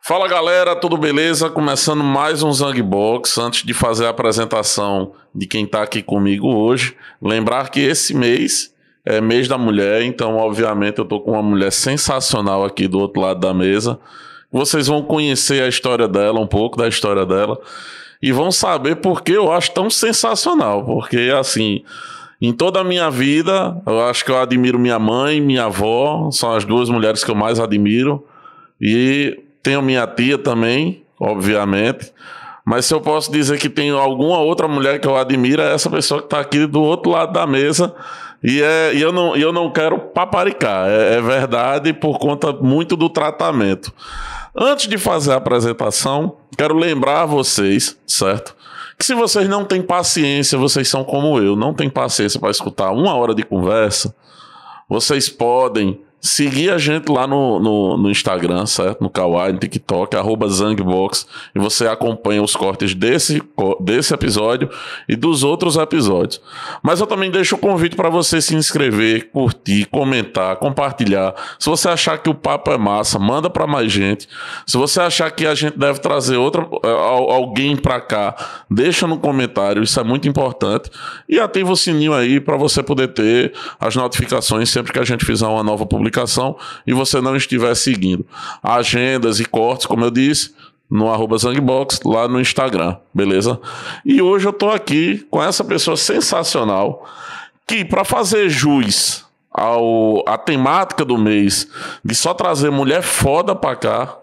Fala galera, tudo beleza? Começando mais um Zangbox. Antes de fazer a apresentação de quem tá aqui comigo hoje, lembrar que esse mês é mês da mulher, então obviamente eu tô com uma mulher sensacional aqui do outro lado da mesa. Vocês vão conhecer a história dela, um pouco da história dela, e vão saber por que eu acho tão sensacional, porque assim, em toda a minha vida, eu acho que eu admiro minha mãe e minha avó, são as duas mulheres que eu mais admiro, e tenho minha tia também, obviamente, mas se eu posso dizer que tenho alguma outra mulher que eu admiro, é essa pessoa que está aqui do outro lado da mesa, e eu não quero paparicar, é verdade por conta muito do tratamento. Antes de fazer a apresentação, quero lembrar vocês, certo? Que se vocês não têm paciência, vocês são como eu, não têm paciência para escutar 1 hora de conversa, vocês podem seguir a gente lá no Instagram, certo? No Kawaii, no TikTok, @Zangbox, e você acompanha os cortes desse episódio e dos outros episódios. Mas eu também deixo o convite para você se inscrever, curtir, comentar, compartilhar. Se você achar que o papo é massa, manda para mais gente. Se você achar que a gente deve trazer alguém para cá, deixa no comentário, isso é muito importante. E ativa o sininho aí para você poder ter as notificações sempre que a gente fizer uma nova publicação e você não estiver seguindo agendas e cortes, como eu disse, no @Zangbox, lá no Instagram, beleza? E hoje eu tô aqui com essa pessoa sensacional que, para fazer jus à temática do mês de só trazer mulher foda pra cá,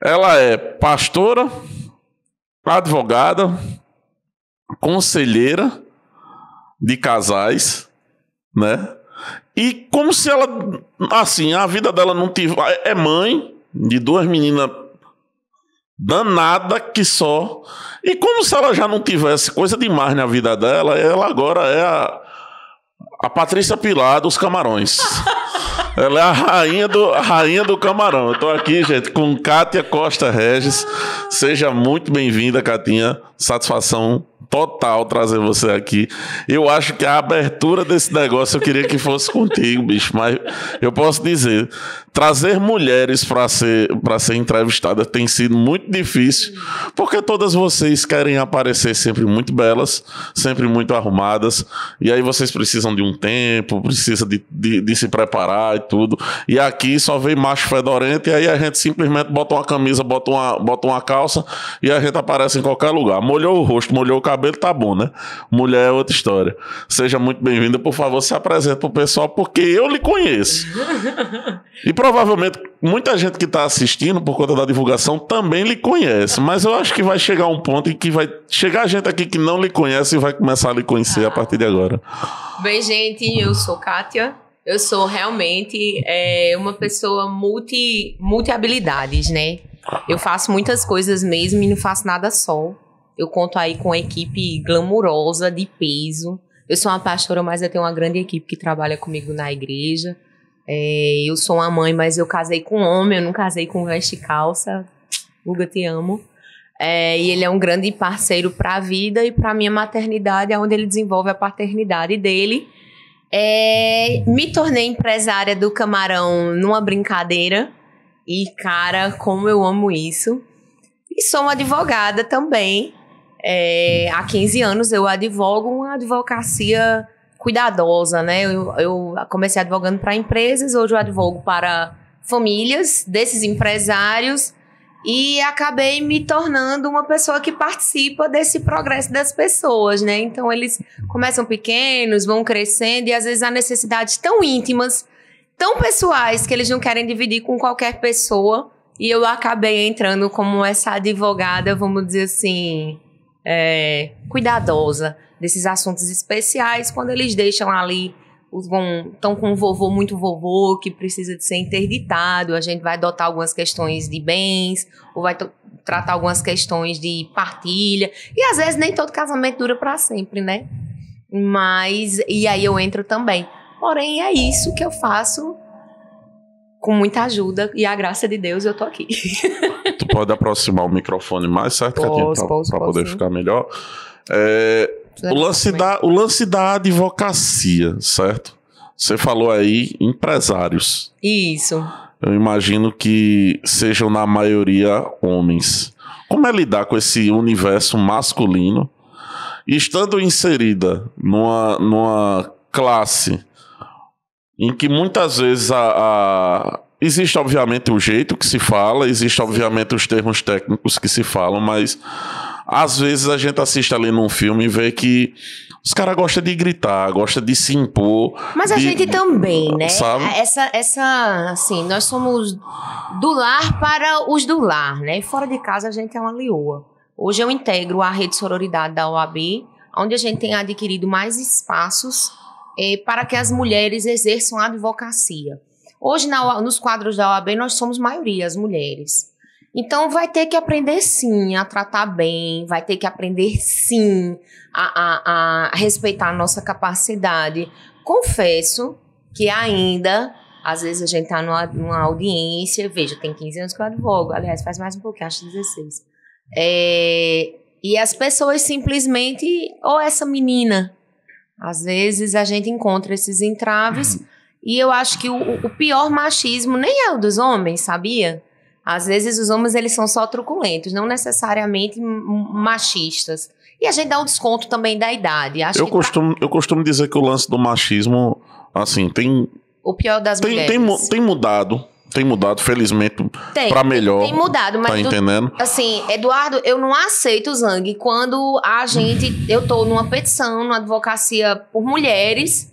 ela é pastora, advogada, conselheira de casais, né? E como se ela, assim, a vida dela não tivesse... É mãe de 2 meninas danada que só. E como se ela já não tivesse coisa demais na vida dela, ela agora é a Patrícia Pilar dos Camarões. Ela é a rainha do camarão. Eu tô aqui, gente, com Kátia Costa Regis. Seja muito bem-vinda, Catinha. Satisfação total trazer você aqui. Eu acho que a abertura desse negócio eu queria que fosse contigo, bicho, mas eu posso dizer, trazer mulheres para ser entrevistada tem sido muito difícil, porque todas vocês querem aparecer sempre muito belas, sempre muito arrumadas, e aí vocês precisam de um tempo, precisam de se preparar e tudo, e aqui só vem macho fedorento, e aí a gente simplesmente bota uma camisa, bota uma calça, e a gente aparece em qualquer lugar. Molhou o rosto, molhou o cabelo, tá bom, né? Mulher é outra história. Seja muito bem-vinda, por favor, se apresente pro pessoal, porque eu lhe conheço. E provavelmente muita gente que está assistindo por conta da divulgação também lhe conhece, mas eu acho que vai chegar um ponto em que vai chegar gente aqui que não lhe conhece e vai começar a lhe conhecer a partir de agora. Bem, gente, eu sou Kátia. Eu sou realmente uma pessoa multi-habilidades, né? Eu faço muitas coisas mesmo e não faço nada só. Eu conto aí com uma equipe glamurosa, de peso. Eu sou uma pastora, mas eu tenho uma grande equipe que trabalha comigo na igreja. Eu sou uma mãe, mas eu casei com um homem, eu não casei com veste e calça. Hugo, te amo. E ele é um grande parceiro para a vida e para a minha maternidade, onde ele desenvolve a paternidade dele. Me tornei empresária do camarão numa brincadeira. E, cara, como eu amo isso. E sou uma advogada também. Há 15 anos eu advogo uma advocacia cuidadosa, né? Eu comecei advogando para empresas, hoje eu advogo para famílias desses empresários e acabei me tornando uma pessoa que participa desse progresso das pessoas, né? Então eles começam pequenos, vão crescendo e às vezes há necessidades tão íntimas, tão pessoais que eles não querem dividir com qualquer pessoa e eu acabei entrando como essa advogada, vamos dizer assim, cuidadosa desses assuntos especiais, quando eles deixam ali estão com um vovô, muito vovô, que precisa de ser interditado, a gente vai adotar algumas questões de bens, ou vai tratar algumas questões de partilha, e às vezes nem todo casamento dura para sempre, né? Mas, e aí eu entro também. Porém, é isso que eu faço com muita ajuda, e a graça de Deus eu tô aqui. Tu pode aproximar o microfone mais, certo, Catinha? Para poder ficar melhor. O lance da advocacia, certo? Você falou aí empresários. Isso. Eu imagino que sejam na maioria homens. Como é lidar com esse universo masculino e estando inserida numa classe em que muitas vezes existe obviamente o jeito que se fala, existe obviamente os termos técnicos que se falam, mas às vezes a gente assiste ali num filme e vê que os caras gostam de gritar, gostam de se impor. Mas a gente também, né? Sabe? Assim, nós somos do lar para os do lar, né? Fora de casa a gente é uma leoa. Hoje eu integro a rede sororidade da OAB, onde a gente tem adquirido mais espaços para que as mulheres exerçam a advocacia. Hoje, nos quadros da OAB, nós somos maioria, as mulheres. Então, vai ter que aprender, sim, a tratar bem, vai ter que aprender, sim, a respeitar a nossa capacidade. Confesso que ainda, às vezes a gente está numa audiência, veja, tem 15 anos que eu advogo, aliás, faz mais um pouquinho, acho 16. E as pessoas simplesmente, ou essa menina, às vezes a gente encontra esses entraves, e eu acho que o pior machismo nem é o dos homens, sabia? Às vezes os homens, eles são só truculentos, não necessariamente machistas. E a gente dá um desconto também da idade. Eu costumo dizer que o lance do machismo, assim, tem... O pior das mulheres. Tem mudado, felizmente, pra melhor. Tem mudado, mas... Tá entendendo? Assim, Eduardo, eu não aceito, Zang, quando eu tô numa petição, numa advocacia por mulheres...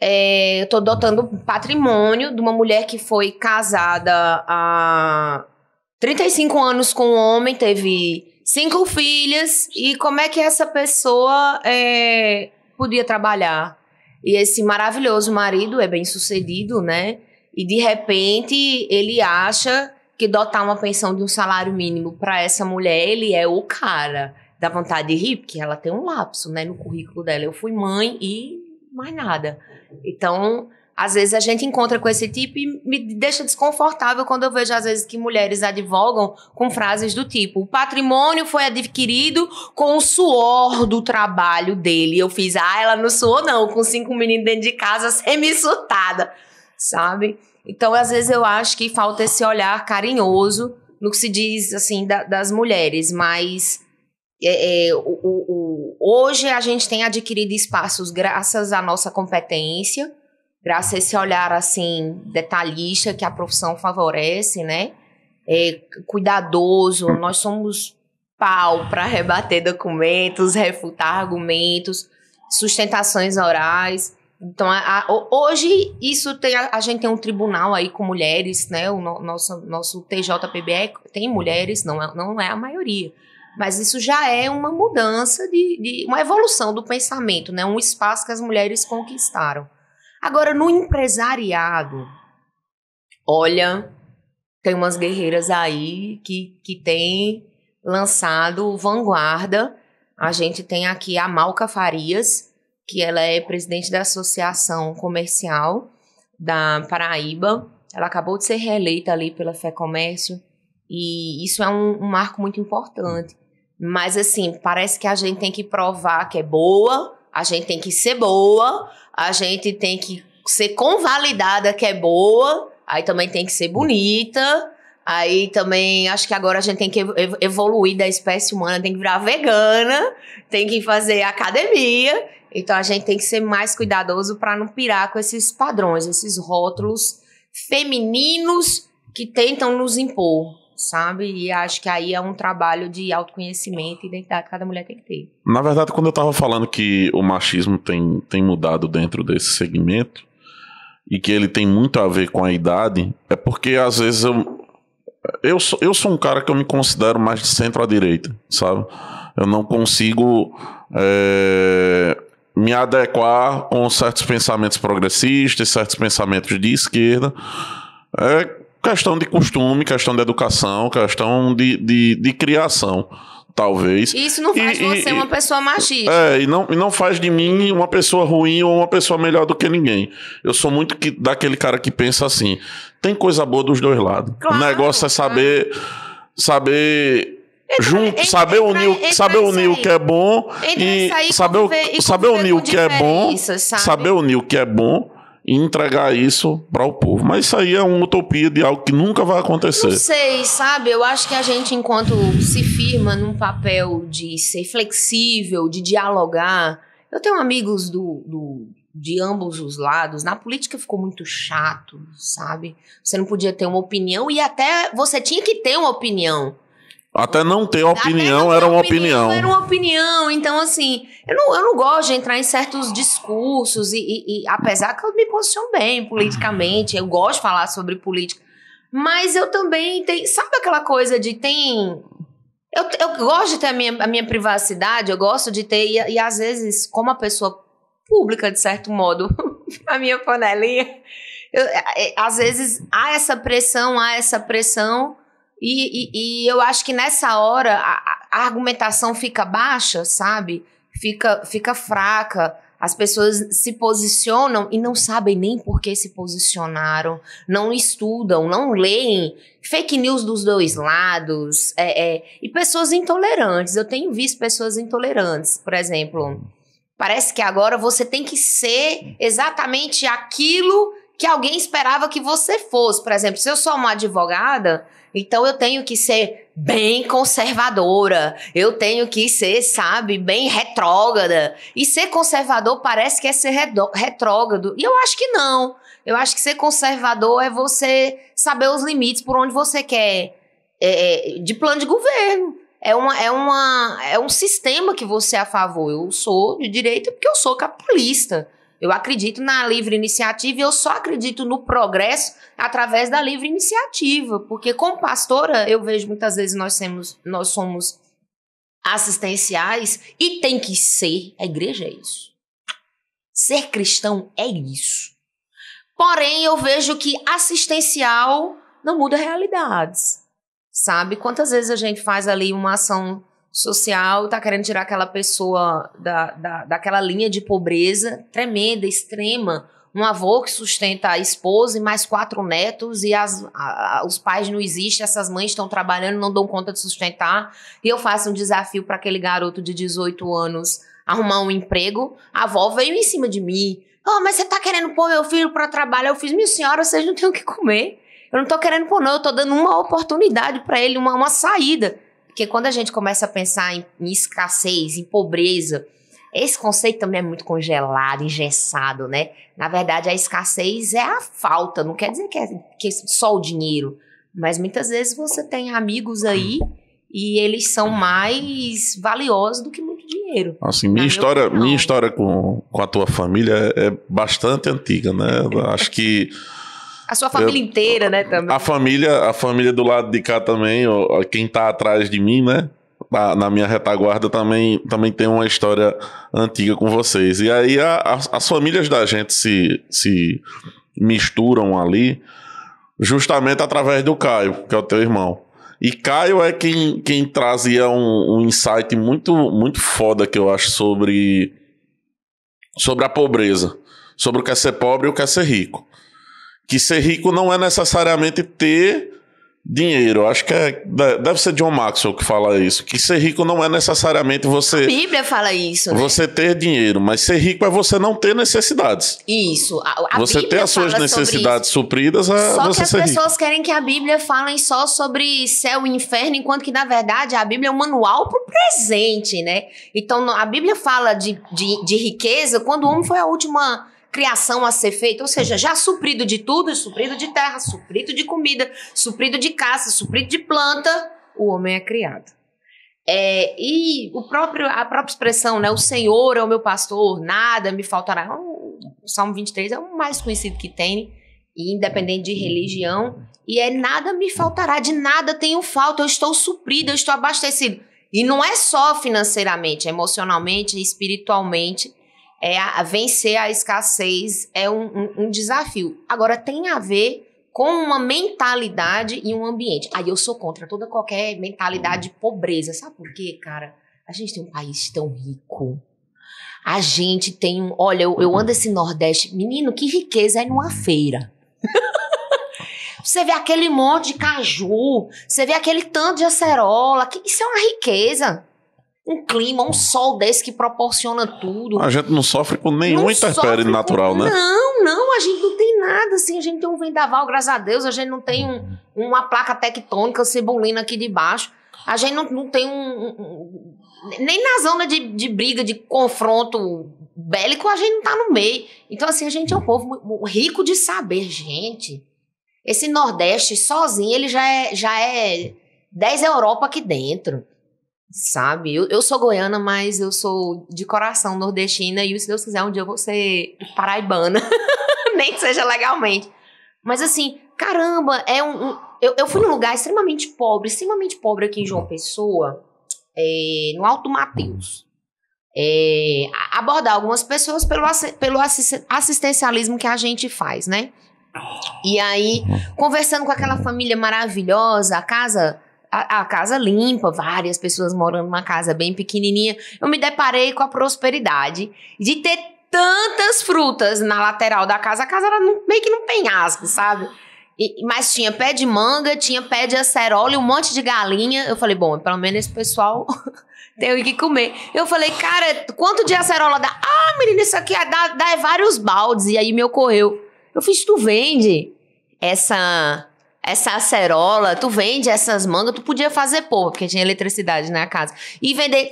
eu tô dotando patrimônio de uma mulher que foi casada há 35 anos com um homem, teve 5 filhas, e como é que essa pessoa podia trabalhar? E esse maravilhoso marido é bem sucedido, né? E de repente ele acha que dotar uma pensão de um salário mínimo para essa mulher, ele é o cara. Dá vontade de rir, porque ela tem um lapso, né, no currículo dela. Eu fui mãe e mais nada. Então, às vezes a gente encontra com esse tipo e me deixa desconfortável quando eu vejo, às vezes, que mulheres advogam com frases do tipo: o patrimônio foi adquirido com o suor do trabalho dele. Eu fiz, ela não suou não, com 5 meninos dentro de casa, semi-surtada, sabe? Então, às vezes eu acho que falta esse olhar carinhoso no que se diz, assim, das mulheres, mas... hoje a gente tem adquirido espaços graças à nossa competência, graças a esse olhar assim detalhista que a profissão favorece, né? Cuidadoso, nós somos pau para rebater documentos, refutar argumentos, sustentações orais. Então, hoje a gente tem um tribunal aí com mulheres, né? O nosso TJPBE tem mulheres, não é a maioria. Mas isso já é uma mudança, uma evolução do pensamento, né? Um espaço que as mulheres conquistaram. Agora, no empresariado, olha, tem umas guerreiras aí que têm lançado vanguarda. A gente tem aqui a Malca Farias, que ela é presidente da Associação Comercial da Paraíba. Ela acabou de ser reeleita ali pela FEComércio. E isso é um marco muito importante. Mas, assim, parece que a gente tem que provar que é boa, a gente tem que ser boa, a gente tem que ser convalidada que é boa, aí também tem que ser bonita, aí também acho que agora a gente tem que evoluir da espécie humana, tem que virar vegana, tem que fazer academia. Então, a gente tem que ser mais cuidadoso para não pirar com esses padrões, esses rótulos femininos que tentam nos impor, sabe? E acho que aí é um trabalho de autoconhecimento e identidade que cada mulher tem que ter. Na verdade, quando eu tava falando que o machismo tem mudado dentro desse segmento e que ele tem muito a ver com a idade, é porque às vezes eu sou um cara que eu me considero mais de centro à direita, sabe? Eu não consigo me adequar com certos pensamentos progressistas, certos pensamentos de esquerda. É questão de costume, questão de educação, questão de criação, talvez. Isso não faz você uma pessoa machista. E não faz de mim uma pessoa ruim ou uma pessoa melhor do que ninguém. Eu sou muito daquele cara que pensa assim, tem coisa boa dos dois lados. Claro, o negócio é saber saber unir o que é bom e saber unir o que é bom, saber unir o que é bom e entregar isso para o povo. Mas isso aí é uma utopia de algo que nunca vai acontecer. Não sei, sabe? Eu acho que a gente, enquanto se firma num papel de ser flexível, de dialogar... Eu tenho amigos de ambos os lados. Na política ficou muito chato, sabe? Você não podia ter uma opinião e até você tinha que ter uma opinião. Até não ter opinião era uma opinião. Era uma opinião. Então, assim, eu não gosto de entrar em certos discursos e apesar que eu me posiciono bem politicamente, eu gosto de falar sobre política, mas eu também tenho... Sabe aquela coisa de eu gosto de ter a minha privacidade, eu gosto de ter... E às vezes, como a pessoa pública, de certo modo, a minha panelinha, às vezes há essa pressão, e eu acho que nessa hora a argumentação fica baixa, sabe? Fica fraca. As pessoas se posicionam e não sabem nem por que se posicionaram, não estudam, não leem. Fake news dos dois lados. E pessoas intolerantes. Eu tenho visto pessoas intolerantes. Por exemplo, parece que agora você tem que ser exatamente aquilo que alguém esperava que você fosse. Por exemplo, se eu sou uma advogada... Então, eu tenho que ser bem conservadora, eu tenho que ser, sabe, bem retrógrada. E ser conservador parece que é ser retrógrado. E eu acho que não. Eu acho que ser conservador é você saber os limites por onde você quer, de plano de governo. É um sistema que você é a favor. Eu sou de direita porque eu sou capitalista. Eu acredito na livre iniciativa e eu só acredito no progresso através da livre iniciativa. Porque como pastora, eu vejo muitas vezes nós somos assistenciais e tem que ser. A igreja é isso. Ser cristão é isso. Porém, eu vejo que assistencial não muda realidades. Sabe? Quantas vezes a gente faz ali uma ação social, tá querendo tirar aquela pessoa daquela linha de pobreza tremenda, extrema, um avô que sustenta a esposa e mais 4 netos e os pais não existem, essas mães estão trabalhando, não dão conta de sustentar, e eu faço um desafio para aquele garoto de 18 anos arrumar um emprego, a avó veio em cima de mim, mas você tá querendo pôr meu filho para trabalhar? Eu fiz, minha senhora, vocês não têm o que comer, eu não tô querendo pôr não, eu tô dando uma oportunidade para ele, uma saída. Porque quando a gente começa a pensar em escassez, em pobreza, esse conceito também é muito congelado, engessado, né? Na verdade, a escassez é a falta, não quer dizer que é só o dinheiro. Mas muitas vezes você tem amigos aí e eles são mais valiosos do que muito dinheiro. Assim, minha história com a tua família é bastante antiga, né? Acho que... A sua família inteira, né, também. A família do lado de cá também, quem tá atrás de mim, né, na minha retaguarda também tem uma história antiga com vocês. E aí as famílias da gente se misturam ali justamente através do Caio, que é o teu irmão. E Caio é quem trazia um insight muito, muito foda que eu acho sobre a pobreza, sobre o que é ser pobre e o que é ser rico. Que ser rico não é necessariamente ter dinheiro. Acho que deve ser John Maxwell que fala isso. Que ser rico não é necessariamente você... A Bíblia fala isso, né? Você ter dinheiro, mas ser rico é você não ter necessidades. Isso. Você Bíblia ter as suas necessidades supridas você ser rico. Só que as pessoas querem que a Bíblia fale só sobre céu e inferno, enquanto que, na verdade, a Bíblia é um manual pro presente, né? Então, a Bíblia fala de riqueza quando o homem foi a última... criação a ser feita, ou seja, já suprido de tudo, suprido de terra, suprido de comida, suprido de caça, suprido de planta, o homem é criado. E a própria expressão, né, o Senhor é o meu pastor, nada me faltará. O Salmo 23 é o mais conhecido que tem, e independente de religião, e nada me faltará, de nada tenho falta, eu estou suprido, eu estou abastecido. E não é só financeiramente, emocionalmente, espiritualmente. vencer a escassez é um desafio. Agora, tem a ver com uma mentalidade e um ambiente. Aí eu sou contra qualquer mentalidade de pobreza. Sabe por quê, cara? A gente tem um país tão rico. A gente tem Olha, eu ando esse Nordeste. Menino, que riqueza é numa feira. Você vê aquele monte de caju. Você vê aquele tanto de acerola. Isso é uma riqueza. Um clima, um sol desse que proporciona tudo. A gente não sofre com nenhum intempérie natural, né? Não, a gente não tem nada assim. A gente tem um vendaval, graças a Deus. A gente não tem uma placa tectônica cebolina aqui de baixo. A gente não tem nem na zona de briga, de confronto bélico, a gente não tá no meio. Então, assim, a gente é um povo rico de saber, gente. Esse Nordeste sozinho, ele já é 10 Europa aqui dentro. Sabe? Eu sou goiana, mas eu sou de coração nordestina e se Deus quiser um dia eu vou ser paraibana. Nem que seja legalmente. Mas assim, caramba, eu fui num lugar extremamente pobre aqui em João Pessoa, no Alto do Mateus. Abordar algumas pessoas pelo assistencialismo que a gente faz, né? E aí, conversando com aquela família maravilhosa, a casa limpa, várias pessoas morando numa casa bem pequenininha, eu me deparei com a prosperidade de ter tantas frutas na lateral da casa. A casa era meio que num penhasco, sabe? Mas tinha pé de manga, tinha pé de acerola e um monte de galinha. Eu falei, bom, pelo menos esse pessoal tem o que comer. Eu falei, cara, quanto de acerola dá? Ah, menina, isso aqui dá vários baldes. E aí me ocorreu. Eu fiz, tu vende essa acerola, tu vende essas mangas, tu podia fazer porque tinha eletricidade na casa. E vender,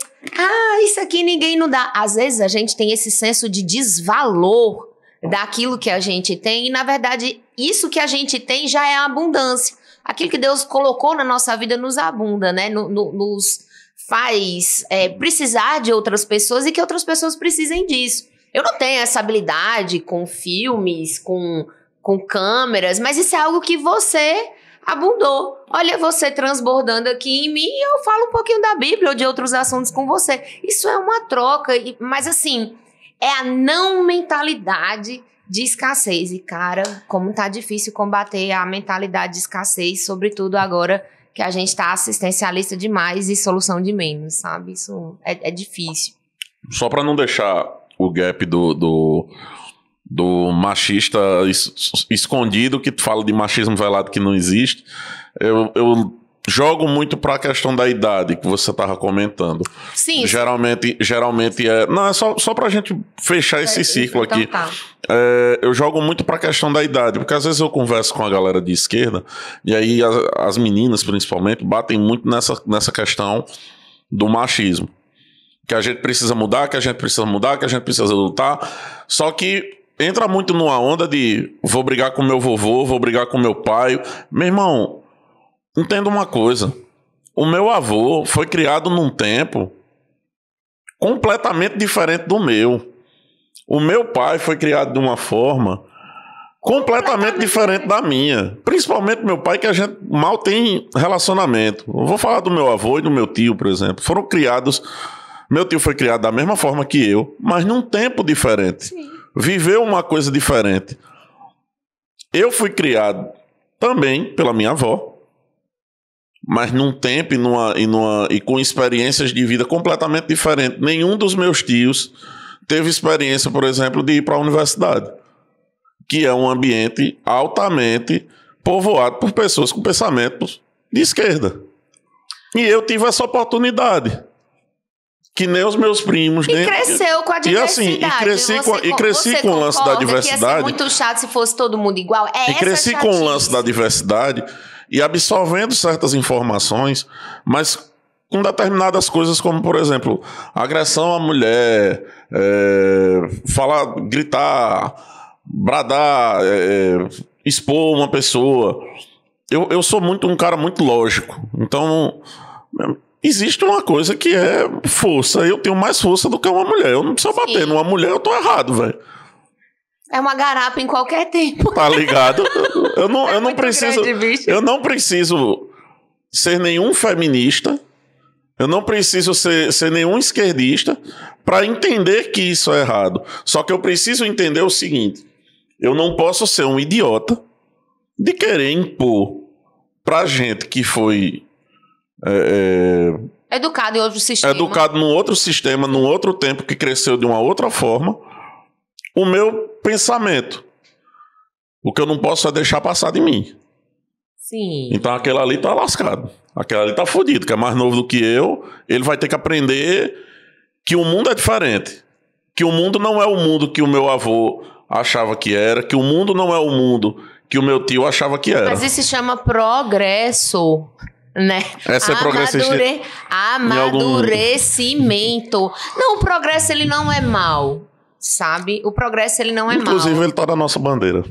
isso aqui ninguém não dá. Às vezes a gente tem esse senso de desvalor daquilo que a gente tem e, na verdade, isso que a gente tem já é a abundância. Aquilo que Deus colocou na nossa vida nos abunda, né? Nos faz precisar de outras pessoas e que outras pessoas precisem disso. Eu não tenho essa habilidade com filmes, com câmeras, mas isso é algo que você abundou. Olha, você transbordando aqui em mim e eu falo um pouquinho da Bíblia ou de outros assuntos com você. Isso é uma troca, mas assim, é a não mentalidade de escassez. E, cara, como tá difícil combater a mentalidade de escassez, sobretudo agora que a gente tá assistencialista demais e solução de menos, sabe? Isso é difícil. Só para não deixar o gap do machista escondido, que fala de machismo velado que não existe, eu jogo muito para a questão da idade que você estava comentando. Sim. Geralmente é... Não, é só para a gente fechar esse ciclo então aqui. Tá. Eu jogo muito para a questão da idade, porque às vezes eu converso com a galera de esquerda, e aí as meninas, principalmente, batem muito nessa questão do machismo. Que a gente precisa mudar, que a gente precisa lutar. Só que entra muito numa onda de vou brigar com meu vovô, vou brigar com meu pai. Meu irmão, entenda uma coisa. O meu avô foi criado num tempo completamente diferente do meu. O meu pai foi criado de uma forma completamente diferente da minha. Principalmente meu pai, que a gente mal tem relacionamento. Eu vou falar do meu avô e do meu tio, por exemplo. Foram criados... Meu tio foi criado da mesma forma que eu, mas num tempo diferente. Sim. Viveu uma coisa diferente. Eu fui criado também pela minha avó, mas num tempo e com experiências de vida completamente diferentes. Nenhum dos meus tios teve experiência, por exemplo, de ir para a universidade, que é um ambiente altamente povoado por pessoas com pensamentos de esquerda. E eu tive essa oportunidade. Que nem os meus primos. E cresceu com a diversidade. E cresci com o lance da diversidade. Que ia ser muito chato se fosse todo mundo igual. E cresci com o lance da diversidade e absorvendo certas informações, mas com determinadas coisas, como, por exemplo, agressão à mulher, falar, gritar, bradar, expor uma pessoa. Eu sou um cara muito lógico. Então... Existe uma coisa que é força. Eu tenho mais força do que uma mulher. Eu não preciso bater numa mulher, eu tô errado, velho. É uma garapa em qualquer tempo. Tá ligado? Eu não preciso ser nenhum feminista. Eu não preciso ser nenhum esquerdista para entender que isso é errado. Só que eu preciso entender o seguinte: eu não posso ser um idiota de querer impor pra gente que foi educado em outro sistema. Educado num outro sistema, num outro tempo, que cresceu de uma outra forma, o meu pensamento. O que eu não posso é deixar passar de mim. Sim. Então aquele ali tá lascado. Aquele ali tá fodido, que é mais novo do que eu. Ele vai ter que aprender que o mundo é diferente. Que o mundo não é o mundo que o meu avô achava que era. Que o mundo não é o mundo que o meu tio achava que era. Mas isso se chama progresso, né? Essa é progressista. Amadurecimento. Não, o progresso ele não é mau. Sabe? O progresso ele não é mau. Inclusive ele tá na nossa bandeira.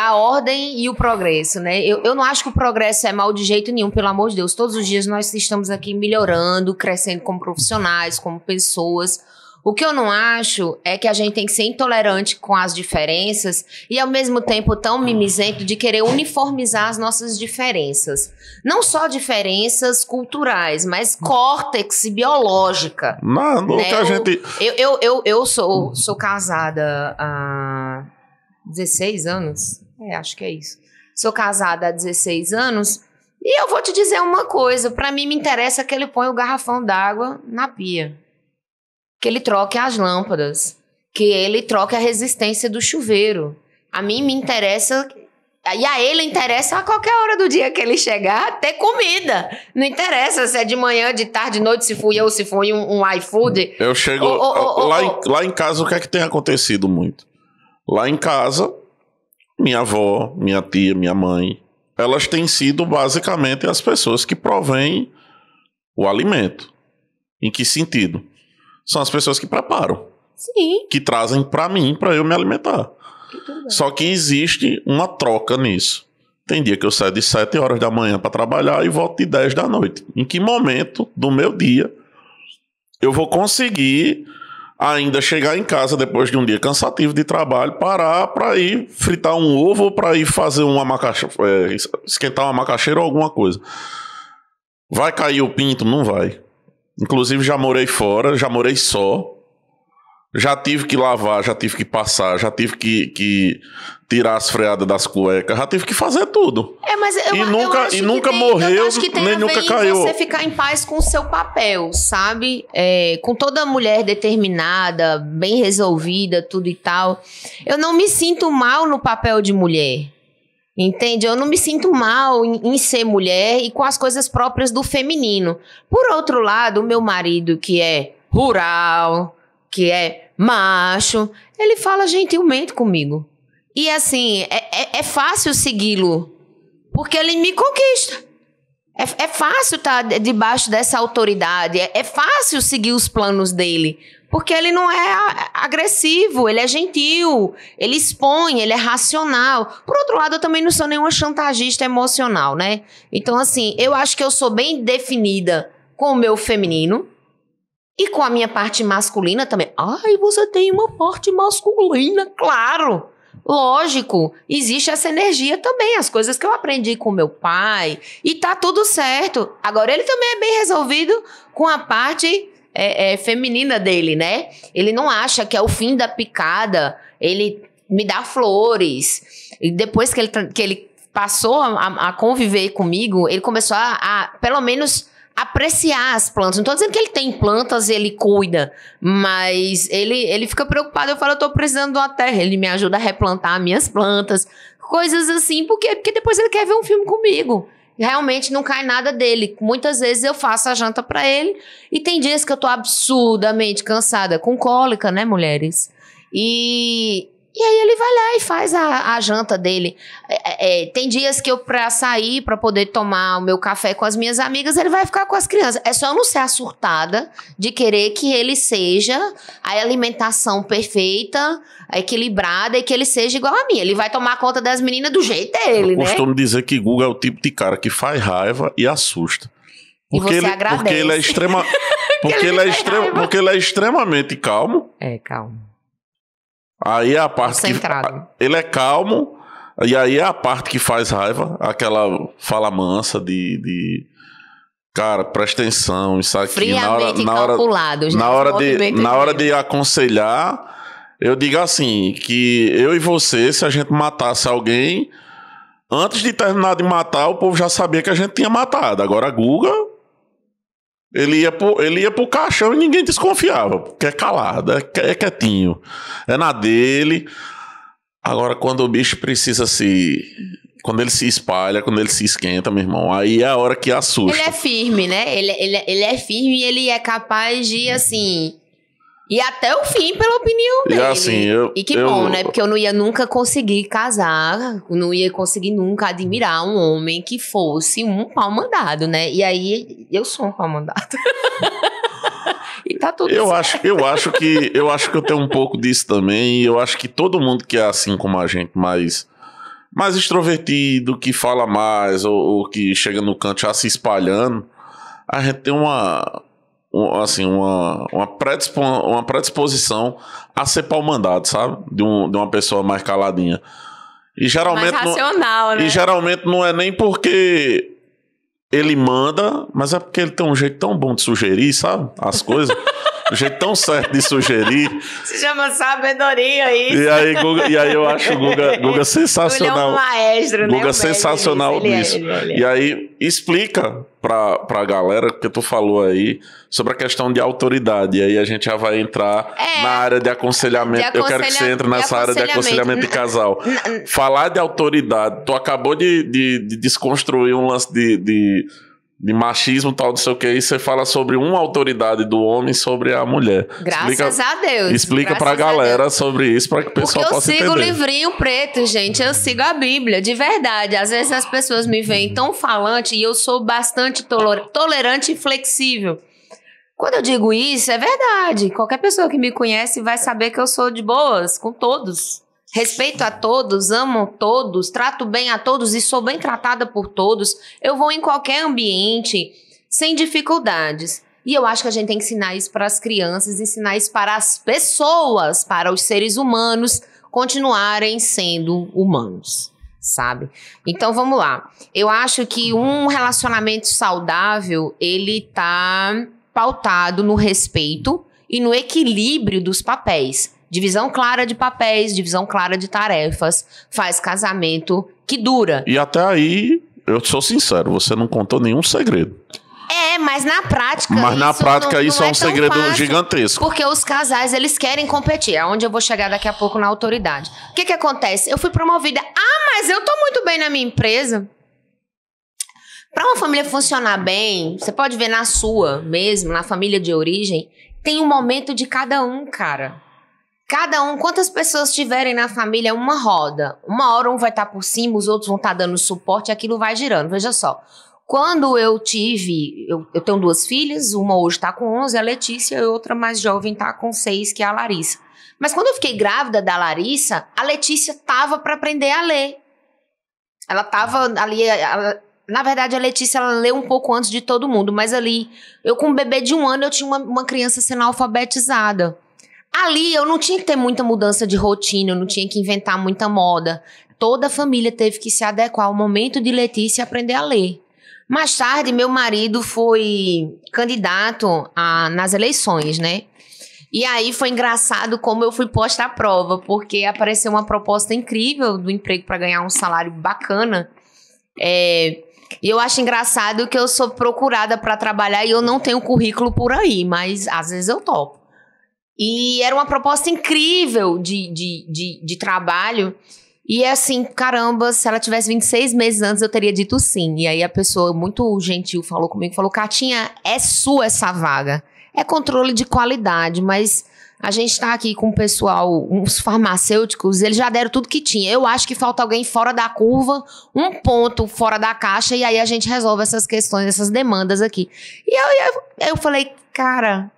A ordem e o progresso, né? Eu não acho que o progresso é mau de jeito nenhum, pelo amor de Deus. Todos os dias nós estamos aqui melhorando, crescendo como profissionais, como pessoas. O que eu não acho é que a gente tem que ser intolerante com as diferenças e ao mesmo tempo tão mimizento de querer uniformizar as nossas diferenças. Não só diferenças culturais, mas córtex biológica. Não, né? que a gente... Eu sou casada há 16 anos. Acho que é isso. Sou casada há 16 anos e eu vou te dizer uma coisa. Pra mim me interessa que ele põe o garrafão d'água na pia. Que ele troque as lâmpadas, que ele troque a resistência do chuveiro. A mim me interessa, e a ele interessa a qualquer hora do dia que ele chegar, ter comida. Não interessa se é de manhã, de tarde, de noite, se fui eu, se foi um iFood. Eu chego... Lá em casa, o que é que tem acontecido muito? Lá em casa, minha avó, minha tia, minha mãe, elas têm sido basicamente as pessoas que provêm o alimento. Em que sentido? São as pessoas que preparam. Sim. Que trazem pra mim, pra eu me alimentar. Só que existe uma troca nisso. Tem dia que eu saio de 7 horas da manhã pra trabalhar e volto de 10 da noite. Em que momento do meu dia eu vou conseguir ainda chegar em casa depois de um dia cansativo de trabalho, parar pra ir fritar um ovo ou pra ir fazer uma esquentar uma macaxeira ou alguma coisa? Vai cair o pinto? Não vai. Inclusive já morei fora, já morei só. Já tive que lavar, já tive que passar, já tive que tirar as freadas das cuecas, já tive que fazer tudo. Mas e nunca morreu, nem nunca caiu. Você ficar em paz com o seu papel, sabe? Com toda mulher determinada, bem resolvida, tudo e tal. Eu não me sinto mal no papel de mulher. Entende? Eu não me sinto mal em ser mulher e com as coisas próprias do feminino. Por outro lado, o meu marido, que é rural, que é macho, ele fala gentilmente comigo. E assim, é fácil segui-lo, porque ele me conquista. É fácil estar debaixo dessa autoridade, é fácil seguir os planos dele. Porque ele não é agressivo, ele é gentil, ele expõe, ele é racional. Por outro lado, eu também não sou nenhuma chantagista emocional, né? Então, assim, eu acho que eu sou bem definida com o meu feminino e com a minha parte masculina também. Ai, você tem uma parte masculina, claro. Lógico, existe essa energia também, as coisas que eu aprendi com meu pai e tá tudo certo. Agora, ele também é bem resolvido com a parte... feminina dele, né? Ele não acha que é o fim da picada, ele me dá flores. E depois que ele passou a conviver comigo, ele começou a pelo menos apreciar as plantas. Não tô dizendo que ele tem plantas e ele cuida, mas ele fica preocupado. Eu falo, eu tô precisando de uma terra. Ele me ajuda a replantar minhas plantas, coisas assim. Por quê? Porque depois ele quer ver um filme comigo. Realmente não cai nada dele. Muitas vezes eu faço a janta pra ele e tem dias que eu tô absurdamente cansada, com cólica, né, mulheres? E aí ele vai lá e faz a janta dele. Tem dias que eu, pra sair, pra poder tomar o meu café com as minhas amigas, ele vai ficar com as crianças. É só eu não ser a surtada de querer que ele seja a alimentação perfeita, equilibrada e que ele seja igual a mim. Ele vai tomar conta das meninas do jeito dele, né? Eu costumo dizer que Guga é o tipo de cara que faz raiva e assusta. Porque você agradece. Porque ele é porque ele é extremamente calmo. Calmo. Aí é a parte concentrado. Ele é calmo, e aí é a parte que faz raiva, aquela fala mansa de Cara, presta atenção, isso aqui Friamente calculado. Na hora de aconselhar, eu digo assim, que eu e você, se a gente matasse alguém, antes de terminar de matar, o povo já sabia que a gente tinha matado. Agora a Guga, ele ia pro caixão e ninguém desconfiava, porque é calado, é quietinho, é na dele. Agora, quando o bicho precisa quando ele se espalha, quando ele se esquenta, meu irmão, aí é a hora que assusta. Ele é firme, né? Ele é firme e ele é capaz de, assim, ir até o fim pela opinião dele. E assim, bom, né? Porque eu não ia nunca conseguir casar, não ia conseguir nunca admirar um homem que fosse um pau mandado, né? E aí, eu sou um pau mandado. E tá tudo certo. Eu acho que eu tenho um pouco disso também, e eu acho que todo mundo que é assim como a gente, mais extrovertido, que fala mais, ou que chega no canto já se espalhando, a gente tem uma predisposição a ser pau mandado, sabe? De uma pessoa mais caladinha. E geralmente mais racional, né? E geralmente não é nem porque ele manda, mas é porque ele tem um jeito tão bom de sugerir, sabe? As coisas. Um jeito tão certo de sugerir. Se chama sabedoria isso. E aí eu acho o Guga sensacional. Ele é um maestro, né? Guga sensacional nisso. E aí explica pra galera, porque tu falou aí, sobre a questão de autoridade. E aí a gente já vai entrar na área de aconselhamento. Eu quero que você entre nessa área de aconselhamento de casal. Falar de autoridade. Tu acabou de desconstruir um lance de machismo e tal, não sei o que, e você fala sobre uma autoridade do homem sobre a mulher. Graças a Deus. Explica pra galera sobre isso, pra que o pessoal possa entender. Porque eu sigo o livrinho preto, gente, eu sigo a Bíblia, de verdade. Às vezes as pessoas me veem tão falante e eu sou bastante tolerante e flexível. Quando eu digo isso, é verdade. Qualquer pessoa que me conhece vai saber que eu sou de boas com todos. Respeito a todos, amo todos, trato bem a todos e sou bem tratada por todos. Eu vou em qualquer ambiente sem dificuldades. E eu acho que a gente tem que ensinar isso para as crianças, ensinar isso para as pessoas, para os seres humanos continuarem sendo humanos, sabe? Então vamos lá. Eu acho que um relacionamento saudável, ele tá pautado no respeito e no equilíbrio dos papéis. Divisão clara de papéis, divisão clara de tarefas, faz casamento que dura. E até aí, eu sou sincero, você não contou nenhum segredo. Mas na prática... isso é um segredo gigantesco. Porque os casais, eles querem competir. É onde eu vou chegar daqui a pouco na autoridade. O que acontece? Eu fui promovida. Mas eu tô muito bem na minha empresa. Para uma família funcionar bem, você pode ver na sua mesmo, na família de origem, tem um momento de cada um, cara. Cada um, quantas pessoas tiverem na família, é uma roda. Uma hora um vai estar por cima, os outros vão estar dando suporte e aquilo vai girando. Veja só, quando eu tenho 2 filhas, uma hoje está com 11, a Letícia, e outra mais jovem está com 6, que é a Larissa. Mas quando eu fiquei grávida da Larissa, a Letícia estava para aprender a ler. Ela estava ali... Na verdade, a Letícia, ela leu um pouco antes de todo mundo, mas ali, eu com um bebê de 1 ano, eu tinha uma criança sendo alfabetizada. Ali eu não tinha que ter muita mudança de rotina, eu não tinha que inventar muita moda. Toda a família teve que se adequar ao momento de Letícia aprender a ler. Mais tarde, meu marido foi candidato nas eleições, né? E aí foi engraçado como eu fui posta à prova, porque apareceu uma proposta incrível do emprego para ganhar um salário bacana. E eu acho engraçado que eu sou procurada para trabalhar e eu não tenho currículo por aí, mas às vezes eu topo. E era uma proposta incrível de trabalho. E assim, caramba, se ela tivesse 26 meses antes, eu teria dito sim. E aí a pessoa muito gentil falou comigo, falou, Catinha, é sua essa vaga. É controle de qualidade, mas a gente tá aqui com o pessoal, uns farmacêuticos, eles já deram tudo que tinha. Eu acho que falta alguém fora da curva, um ponto fora da caixa, e aí a gente resolve essas questões, essas demandas aqui. E eu falei, cara...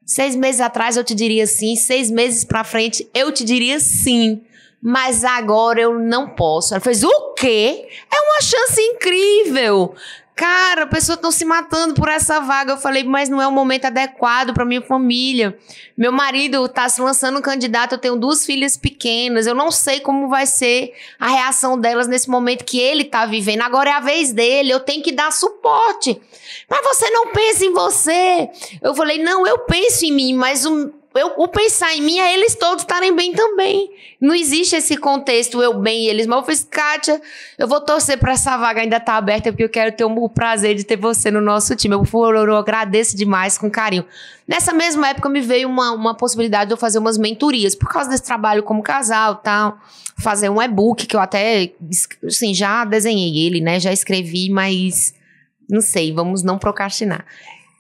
6 meses atrás eu te diria sim, 6 meses pra frente eu te diria sim, mas agora eu não posso. Ela fez, o quê? É uma chance incrível. Cara, pessoas estão se matando por essa vaga. Eu falei, mas não é o momento adequado para minha família. Meu marido tá se lançando candidato, eu tenho 2 filhas pequenas. Eu não sei como vai ser a reação delas nesse momento que ele tá vivendo. Agora é a vez dele, eu tenho que dar suporte. Mas você não pensa em você. Eu falei, não, eu penso em mim, mas o pensar em mim é eles todos estarem bem também. Não existe esse contexto, eu bem e eles. Mas eu fiz, Kátia, eu vou torcer pra essa vaga ainda estar aberta, porque eu quero ter o prazer de ter você no nosso time. Eu agradeço demais, com carinho. Nessa mesma época me veio uma possibilidade de eu fazer umas mentorias, por causa desse trabalho como casal e tal. Fazer um e-book, que eu até, assim, já desenhei ele, né? Já escrevi, mas não sei, vamos não procrastinar.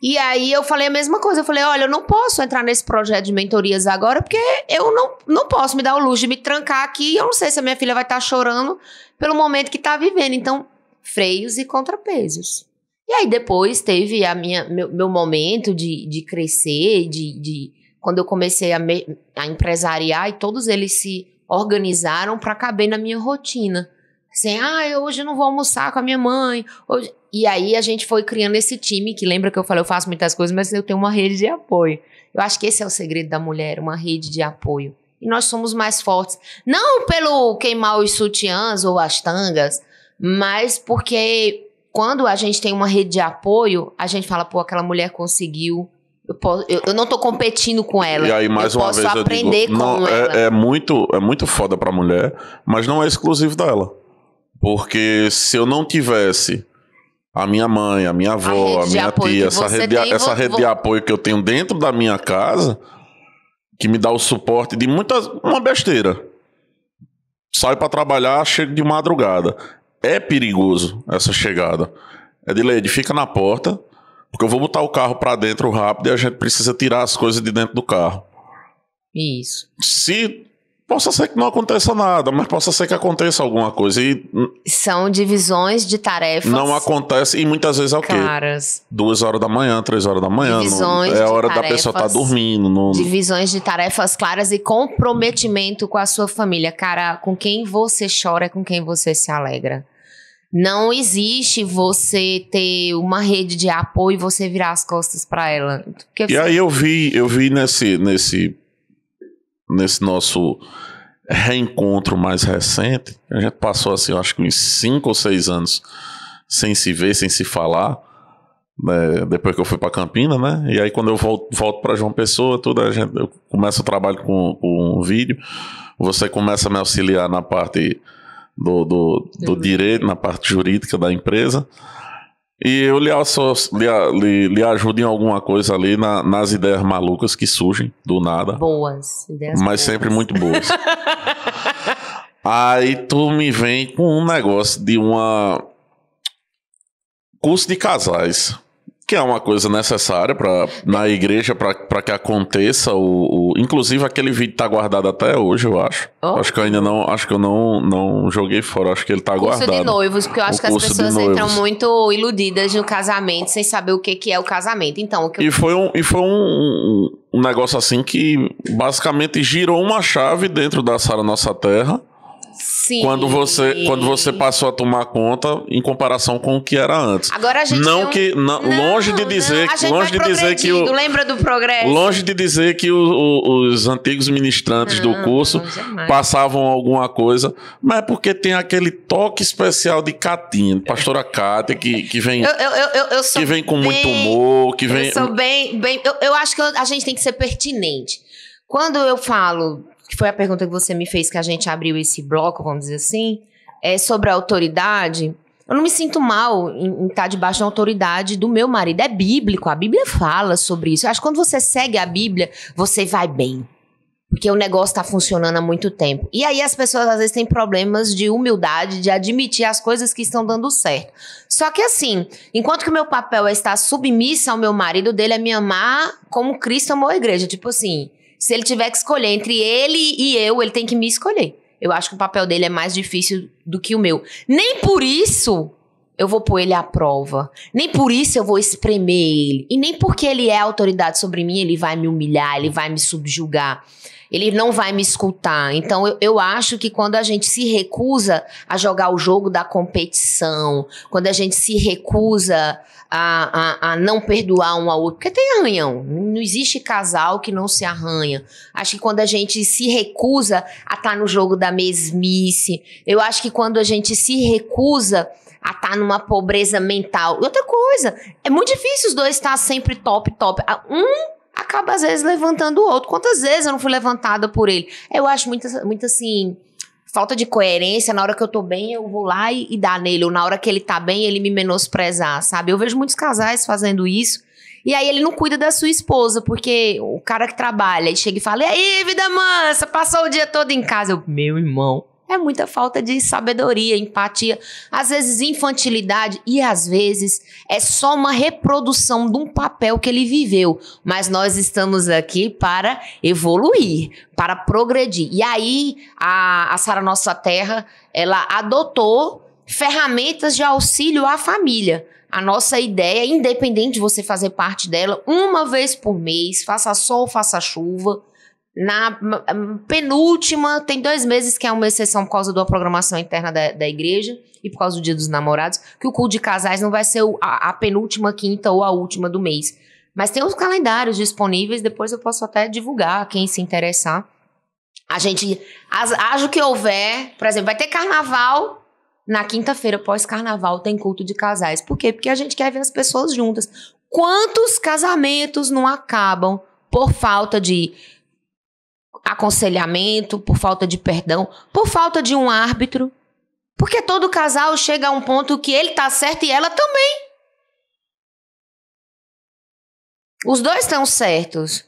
E aí eu falei a mesma coisa, eu falei, olha, eu não posso entrar nesse projeto de mentorias agora, porque eu não posso me dar o luxo de me trancar aqui, eu não sei se a minha filha vai estar chorando pelo momento que está vivendo, então, freios e contrapesos. E aí depois teve meu momento de crescer, quando eu comecei a empresariar, e todos eles se organizaram para caber na minha rotina. Assim, hoje eu não vou almoçar com a minha mãe, hoje... E aí a gente foi criando esse time, que lembra que eu falei, eu faço muitas coisas, mas eu tenho uma rede de apoio. Eu acho que esse é o segredo da mulher, uma rede de apoio. E nós somos mais fortes. Não pelo queimar os sutiãs ou as tangas, mas porque quando a gente tem uma rede de apoio, a gente fala, pô, aquela mulher conseguiu, eu não tô competindo com ela. E aí, mais uma vez, aprender eu digo, com ela. É muito foda pra mulher, mas não é exclusivo dela. Porque se eu não tivesse a minha mãe, a minha avó, a minha tia, essa rede de apoio que eu tenho dentro da minha casa, que me dá o suporte de uma besteira. Saio pra trabalhar, chego de madrugada. É perigoso essa chegada. Edileide, fica na porta, porque eu vou botar o carro pra dentro rápido e a gente precisa tirar as coisas de dentro do carro. Isso. Possa ser que não aconteça nada, mas possa ser que aconteça alguma coisa. E são divisões de tarefas. Não acontece, e muitas vezes é o quê? 2 horas da manhã, 3 horas da manhã. Divisões é a hora de da pessoa estar dormindo. Divisões de tarefas claras e comprometimento com a sua família. Cara, com quem você chora é com quem você se alegra. Não existe você ter uma rede de apoio e você virar as costas para ela. E aí eu vi nesse nosso reencontro mais recente, a gente passou assim, eu acho que uns 5 ou 6 anos sem se ver, sem se falar, né, depois que eu fui para Campinas, né? E aí quando eu volto para João Pessoa, eu começo o trabalho com um vídeo, você começa a me auxiliar na parte do direito, na parte jurídica da empresa. E eu lhe ajudo em alguma coisa ali nas ideias malucas que surgem do nada. Boas, ideias mas boas. Sempre muito boas. Aí tu me vem com um negócio de curso de casais, que é uma coisa necessária na igreja para que aconteça inclusive aquele vídeo tá guardado até hoje, eu acho. Acho que eu não joguei fora, acho que ele tá guardado. Curso de noivos, porque eu acho que as pessoas entram muito iludidas no casamento sem saber o que é o casamento. Então, E foi um negócio assim que basicamente girou uma chave dentro da Sara Nossa Terra. Sim. Quando você passou a tomar conta em comparação com o que era antes. Agora a gente longe de dizer que lembra do progresso. Longe de dizer que os antigos ministrantes do curso passavam alguma coisa, mas é porque tem aquele toque especial de Catinha, pastora Cátia, que vem que vem com muito humor, que vem. Eu sou bem. Eu acho que a gente tem que ser pertinente. Quando eu falo, que foi a pergunta que você me fez, que a gente abriu esse bloco, vamos dizer assim, sobre a autoridade. Eu não me sinto mal em estar debaixo da autoridade do meu marido. É bíblico, a Bíblia fala sobre isso. Eu acho que quando você segue a Bíblia, você vai bem. Porque o negócio está funcionando há muito tempo. E aí as pessoas às vezes têm problemas de humildade, de admitir as coisas que estão dando certo. Só que assim, enquanto que o meu papel é estar submissa ao meu marido, dele é me amar como Cristo amou a igreja. Tipo assim, se ele tiver que escolher entre ele e eu, ele tem que me escolher. Eu acho que o papel dele é mais difícil do que o meu. Nem por isso eu vou pôr ele à prova. Nem por isso eu vou espremer ele. E nem porque ele é autoridade sobre mim, ele vai me humilhar, ele vai me subjugar. Ele não vai me escutar. Então, eu acho que quando a gente se recusa a jogar o jogo da competição, quando a gente se recusa a não perdoar um ao outro, porque tem arranhão, não existe casal que não se arranha. Acho que quando a gente se recusa a estar no jogo da mesmice, eu acho que quando a gente se recusa a estar numa pobreza mental. E outra coisa, é muito difícil os dois estar sempre top. Acaba, às vezes, levantando o outro. Quantas vezes eu não fui levantada por ele? Eu acho muito assim, falta de coerência. Na hora que eu tô bem, eu vou lá e dar nele. Ou na hora que ele tá bem, ele me menosprezar, sabe? Eu vejo muitos casais fazendo isso. E aí ele não cuida da sua esposa, porque o cara que trabalha e chega e fala: e aí, vida mansa, passou o dia todo em casa. Eu, meu irmão, é muita falta de sabedoria, empatia, às vezes infantilidade, e às vezes é só uma reprodução de um papel que ele viveu. Mas nós estamos aqui para evoluir, para progredir. E aí a Sara Nossa Terra, ela adotou ferramentas de auxílio à família. A nossa ideia, independente de você fazer parte dela, uma vez por mês, faça sol, faça chuva. Na penúltima, tem 2 meses que é uma exceção por causa da programação interna da igreja e por causa do Dia dos Namorados, que o culto de casais não vai ser a penúltima quinta ou a última do mês. Mas tem os calendários disponíveis, depois eu posso até divulgar, quem se interessar. A gente, haja o que houver, por exemplo, vai ter carnaval, na quinta-feira, pós-carnaval, tem culto de casais. Por quê? Porque a gente quer ver as pessoas juntas. Quantos casamentos não acabam por falta de aconselhamento, por falta de perdão, por falta de um árbitro? Porque todo casal chega a um ponto que ele tá certo e ela também. Os dois estão certos.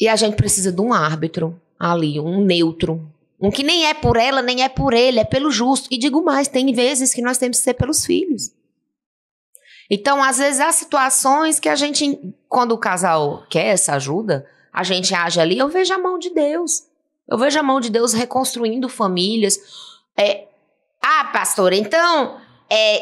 E a gente precisa de um árbitro ali, um neutro. Um que nem é por ela, nem é por ele, é pelo justo. E digo mais, tem vezes que nós temos que ser pelos filhos. Então, às vezes, há situações que a gente, quando o casal quer essa ajuda, a gente age ali, eu vejo a mão de Deus. Eu vejo a mão de Deus reconstruindo famílias. Pastor, então,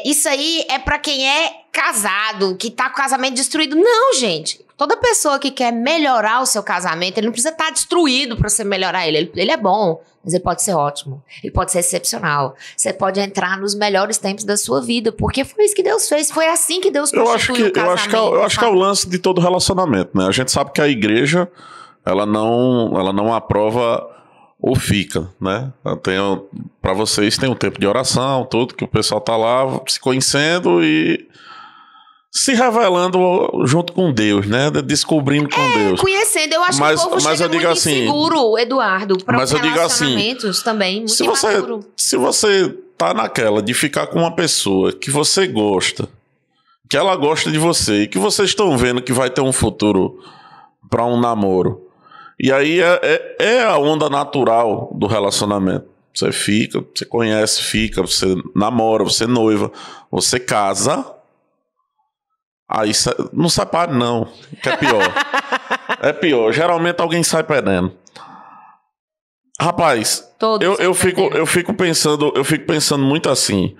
isso aí é para quem é casado, que tá com o casamento destruído. Não, gente. Toda pessoa que quer melhorar o seu casamento, ele não precisa estar destruído para você melhorar ele. Ele é bom, mas ele pode ser ótimo. Ele pode ser excepcional. Você pode entrar nos melhores tempos da sua vida, porque foi isso que Deus fez. Foi assim que Deus constituiu o casamento. Eu acho que é o lance de todo relacionamento, né? A gente sabe que a igreja, ela não aprova ou fica, né? Para vocês tem um tempo de oração, tudo, que o pessoal tá lá se conhecendo e se revelando junto com Deus, né? Descobrindo com Deus. Conhecendo. Eu acho que o povo chega muito inseguro, Eduardo, para os relacionamentos também, muito imaturo. Se você tá naquela de ficar com uma pessoa que você gosta, que ela gosta de você, e que vocês estão vendo que vai ter um futuro para um namoro, e aí é a onda natural do relacionamento. Você fica, você conhece, fica, você namora, você noiva, você casa. Aí não separe não, que é pior. É pior, geralmente alguém sai perdendo. Rapaz, eu fico pensando muito assim.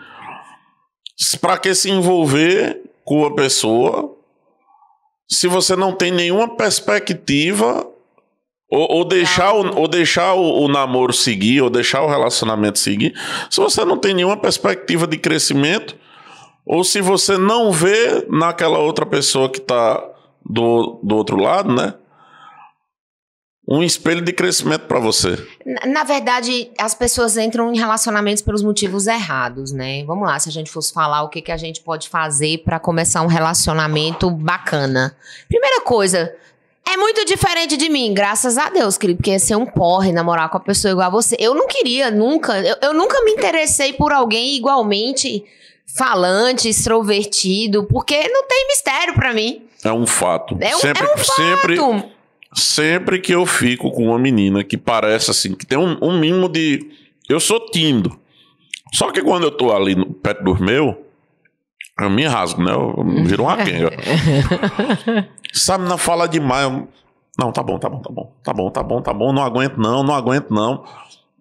Pra que se envolver com a pessoa se você não tem nenhuma perspectiva ou deixar o namoro seguir, ou deixar o relacionamento seguir, se você não tem nenhuma perspectiva de crescimento, ou se você não vê naquela outra pessoa que está do outro lado, né, um espelho de crescimento para você. Na verdade, as pessoas entram em relacionamentos pelos motivos errados, né? Vamos lá, se a gente fosse falar o que a gente pode fazer para começar um relacionamento bacana. Primeira coisa, é muito diferente de mim, graças a Deus, querido, porque ia ser um porre namorar com uma pessoa igual a você. Eu não queria, nunca, eu nunca me interessei por alguém igualmente falante, extrovertido, porque não tem mistério pra mim. É um fato. É um fato. Sempre que eu fico com uma menina que parece assim, que tem um mínimo de... Eu sou tímido. Só que quando eu tô ali perto dos meus, eu me rasgo, né? Eu viro uma quenga. Sabe, não fala demais. Não, tá bom. Não aguento não.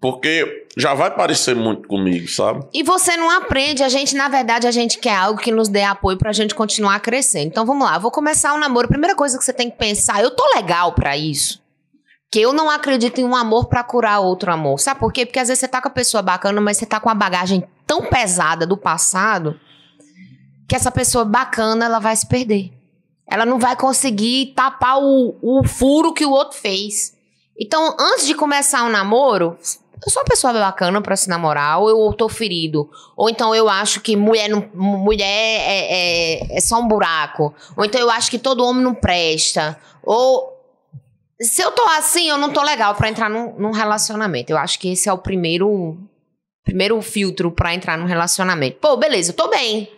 Porque já vai parecer muito comigo, sabe? E você não aprende, na verdade, a gente quer algo que nos dê apoio pra gente continuar crescendo. Então vamos lá, eu vou começar um namoro. Primeira coisa que você tem que pensar, eu tô legal pra isso? Que eu não acredito em um amor pra curar outro amor. Sabe por quê? Porque às vezes você tá com a pessoa bacana, mas você tá com uma bagagem tão pesada do passado que essa pessoa bacana, ela vai se perder. Ela não vai conseguir tapar o furo que o outro fez. Então, antes de começar um namoro, eu sou uma pessoa bacana pra se namorar, ou eu tô ferido. Ou então eu acho que mulher é só um buraco. Ou então eu acho que todo homem não presta. Ou se eu tô assim, eu não tô legal pra entrar num relacionamento. Eu acho que esse é o primeiro filtro pra entrar num relacionamento. Pô, beleza, eu tô bem.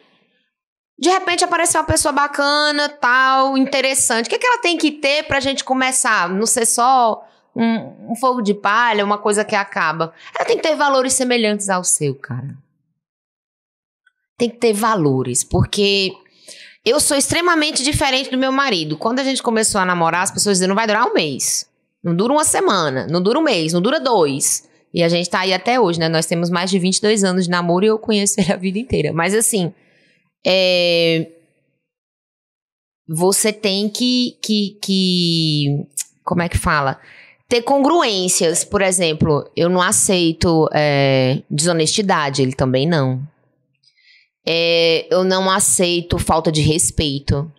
De repente apareceu uma pessoa bacana, tal, interessante. O que ela tem que ter pra gente começar? Não ser só um fogo de palha, uma coisa que acaba. Ela tem que ter valores semelhantes ao seu, cara. Tem que ter valores, porque eu sou extremamente diferente do meu marido. Quando a gente começou a namorar, as pessoas diziam, não vai durar um mês. Não dura uma semana, não dura um mês, não dura 2. E a gente tá aí até hoje, né? Nós temos mais de 22 anos de namoro e eu conheço ele a vida inteira. Mas assim, você tem que como é que fala? Ter congruências. Por exemplo, eu não aceito desonestidade, ele também não. Eu não aceito falta de respeito.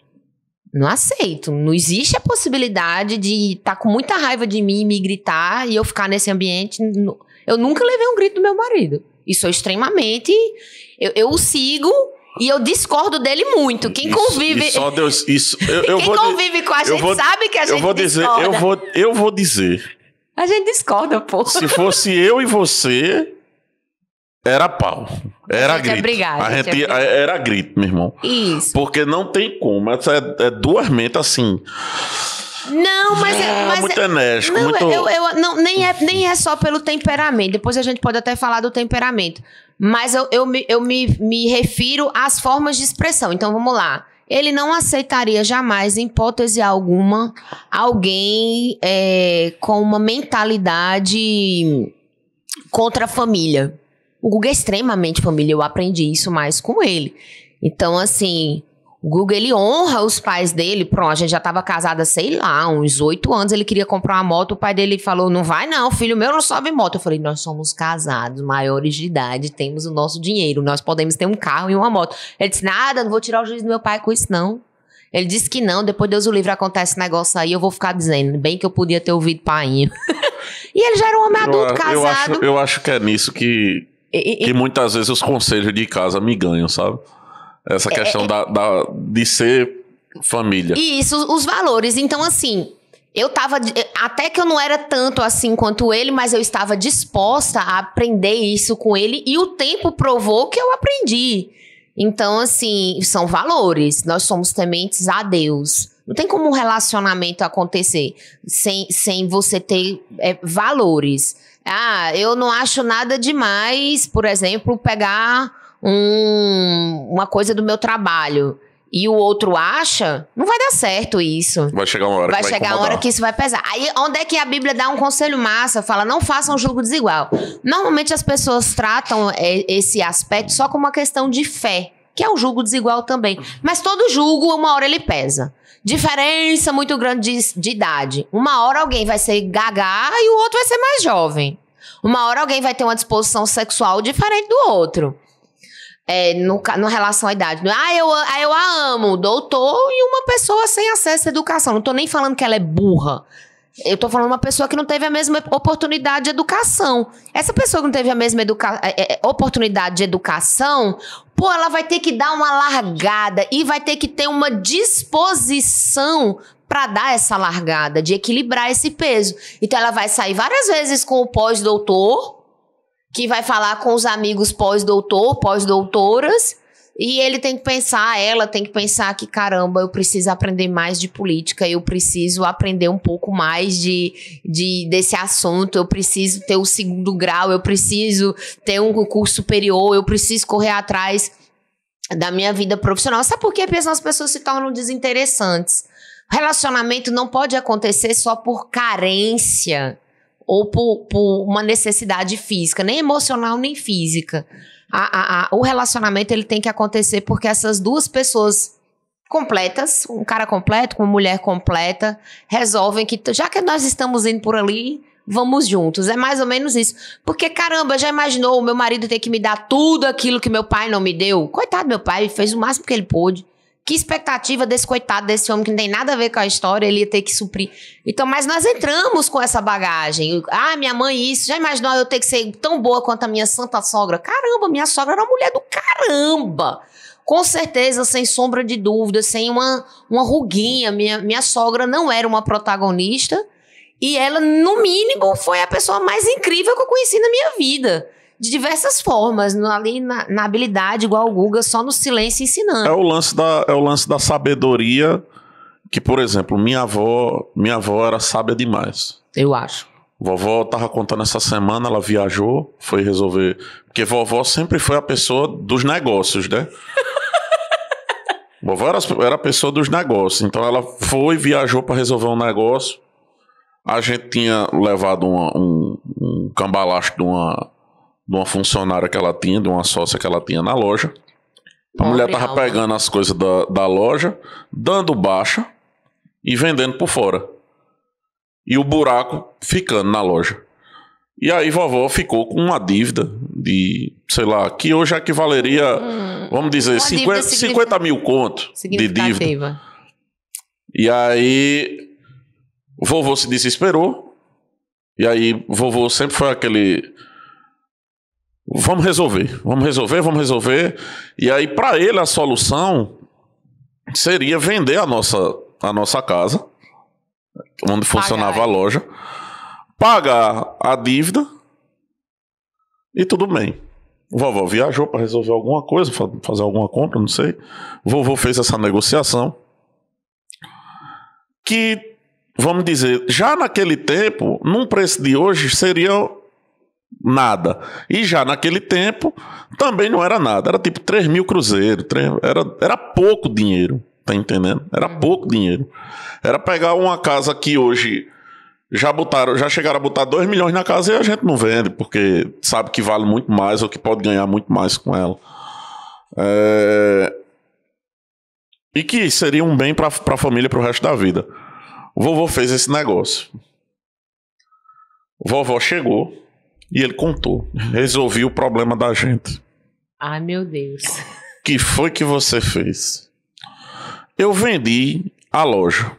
Não aceito. Não existe a possibilidade de estar com muita raiva de mim, me gritar e eu ficar nesse ambiente. Eu nunca levei um grito do meu marido. E sou extremamente... Eu o sigo e eu discordo dele muito. Quem convive... Só Deus... Quem convive com a gente sabe que a gente discorda. Eu vou dizer. A gente discorda, pô. Se fosse eu e você... Era pau. Era grito. Era grito, meu irmão. Isso. Porque não tem como. É duas mentes assim. Não, mas muito enérgico. Não, muito... nem é só pelo temperamento. Depois a gente pode até falar do temperamento. Mas eu me refiro às formas de expressão. Então vamos lá. Ele não aceitaria jamais, em hipótese alguma, alguém com uma mentalidade contra a família. O Guga é extremamente família, eu aprendi isso mais com ele. Então, assim, o Guga, ele honra os pais dele. Pronto, a gente já estava casada, sei lá, uns 8 anos, ele queria comprar uma moto, o pai dele falou, não vai não, filho meu não sobe moto. Eu falei, nós somos casados, maiores de idade, temos o nosso dinheiro, nós podemos ter um carro e uma moto. Ele disse, nada, não vou tirar o juízo do meu pai com isso não. Ele disse que não, depois Deus o livre, acontece esse negócio aí, eu vou ficar dizendo, bem que eu podia ter ouvido painho. E ele já era um homem adulto, casado. Eu acho que é nisso que muitas vezes os conselhos de casa me ganham, sabe? Essa questão de ser família. Isso, os valores. Então, assim, eu tava... Até que eu não era tanto assim quanto ele, mas eu estava disposta a aprender isso com ele. E o tempo provou que eu aprendi. Então, assim, são valores. Nós somos tementes a Deus. Não tem como um relacionamento acontecer sem você ter valores. Eu não acho nada demais, por exemplo, pegar uma coisa do meu trabalho e o outro acha, não vai dar certo isso. Vai chegar uma hora vai chegar uma hora que isso vai pesar. Aí, onde é que a Bíblia dá um conselho massa? Fala, não façam julgo desigual. Normalmente as pessoas tratam esse aspecto só como uma questão de fé, que é um julgo desigual também. Mas todo julgo, uma hora ele pesa. Diferença muito grande de idade. Uma hora alguém vai ser gaga e o outro vai ser mais jovem. Uma hora alguém vai ter uma disposição sexual diferente do outro. No relação à idade. Eu a amo, doutor e uma pessoa sem acesso à educação. Não tô nem falando que ela é burra. Eu tô falando uma pessoa que não teve a mesma oportunidade de educação. Essa pessoa que não teve a mesma oportunidade de educação, pô, ela vai ter que dar uma largada e vai ter que ter uma disposição para dar essa largada, de equilibrar esse peso. Então ela vai sair várias vezes com o pós-doutor, que vai falar com os amigos pós-doutor, pós-doutoras, e ele tem que pensar, ela tem que pensar que, caramba, eu preciso aprender mais de política, eu preciso aprender um pouco mais desse assunto, eu preciso ter o 2º grau, eu preciso ter um curso superior, eu preciso correr atrás da minha vida profissional. Sabe por que as pessoas se tornam desinteressantes? Relacionamento não pode acontecer só por carência ou por uma necessidade física, nem emocional nem física. O relacionamento ele tem que acontecer porque essas duas pessoas completas, um cara completo com uma mulher completa, resolvem que, já que nós estamos indo por ali, vamos juntos. É mais ou menos isso. Porque, caramba, já imaginou o meu marido ter que me dar tudo aquilo que meu pai não me deu? Coitado do meu pai, fez o máximo que ele pôde. Que expectativa desse coitado, desse homem que não tem nada a ver com a história, ele ia ter que suprir. Então, mas nós entramos com essa bagagem. Ah, minha mãe isso. Já imaginou eu ter que ser tão boa quanto a minha santa sogra? Caramba, minha sogra era uma mulher do caramba. Com certeza, sem sombra de dúvida, sem uma ruguinha. Minha sogra não era uma protagonista. E ela, no mínimo, foi a pessoa mais incrível que eu conheci na minha vida. De diversas formas, ali na habilidade, igual o Guga, só no silêncio ensinando. É o lance da sabedoria, que, por exemplo, minha avó era sábia demais. Eu acho. Vovó tava contando essa semana, ela viajou, foi resolver... Porque vovó sempre foi a pessoa dos negócios, né? Vovó era a pessoa dos negócios. Então ela viajou para resolver um negócio. A gente tinha levado um cambalacho de uma funcionária que ela tinha, de uma sócia que ela tinha na loja. A mulher tava pegando as coisas da loja, dando baixa e vendendo por fora. E o buraco ficando na loja. E aí vovó ficou com uma dívida de, sei lá, que hoje equivaleria, vamos dizer, 50 mil conto de dívida. E aí vovô se desesperou. E aí vovô sempre foi aquele... Vamos resolver. E aí, para ele, a solução seria vender a nossa casa, onde funcionava a loja, pagar a dívida e tudo bem. Vovó viajou para resolver alguma coisa, fazer alguma compra, não sei. Vovô fez essa negociação. Que, vamos dizer, já naquele tempo, num preço de hoje, seria... nada. E já naquele tempo também não era nada. Era tipo 3 mil cruzeiros. Era pouco dinheiro. Tá entendendo? Era pouco dinheiro. Era pegar uma casa que hoje já chegaram a botar 2 milhões na casa e a gente não vende, porque sabe que vale muito mais ou que pode ganhar muito mais com ela. E que seria um bem para a família pro resto da vida. O vovô fez esse negócio. Vovó chegou e ele contou. Resolvi o problema da gente. Ai, meu Deus. Que foi que você fez? Eu vendi a loja.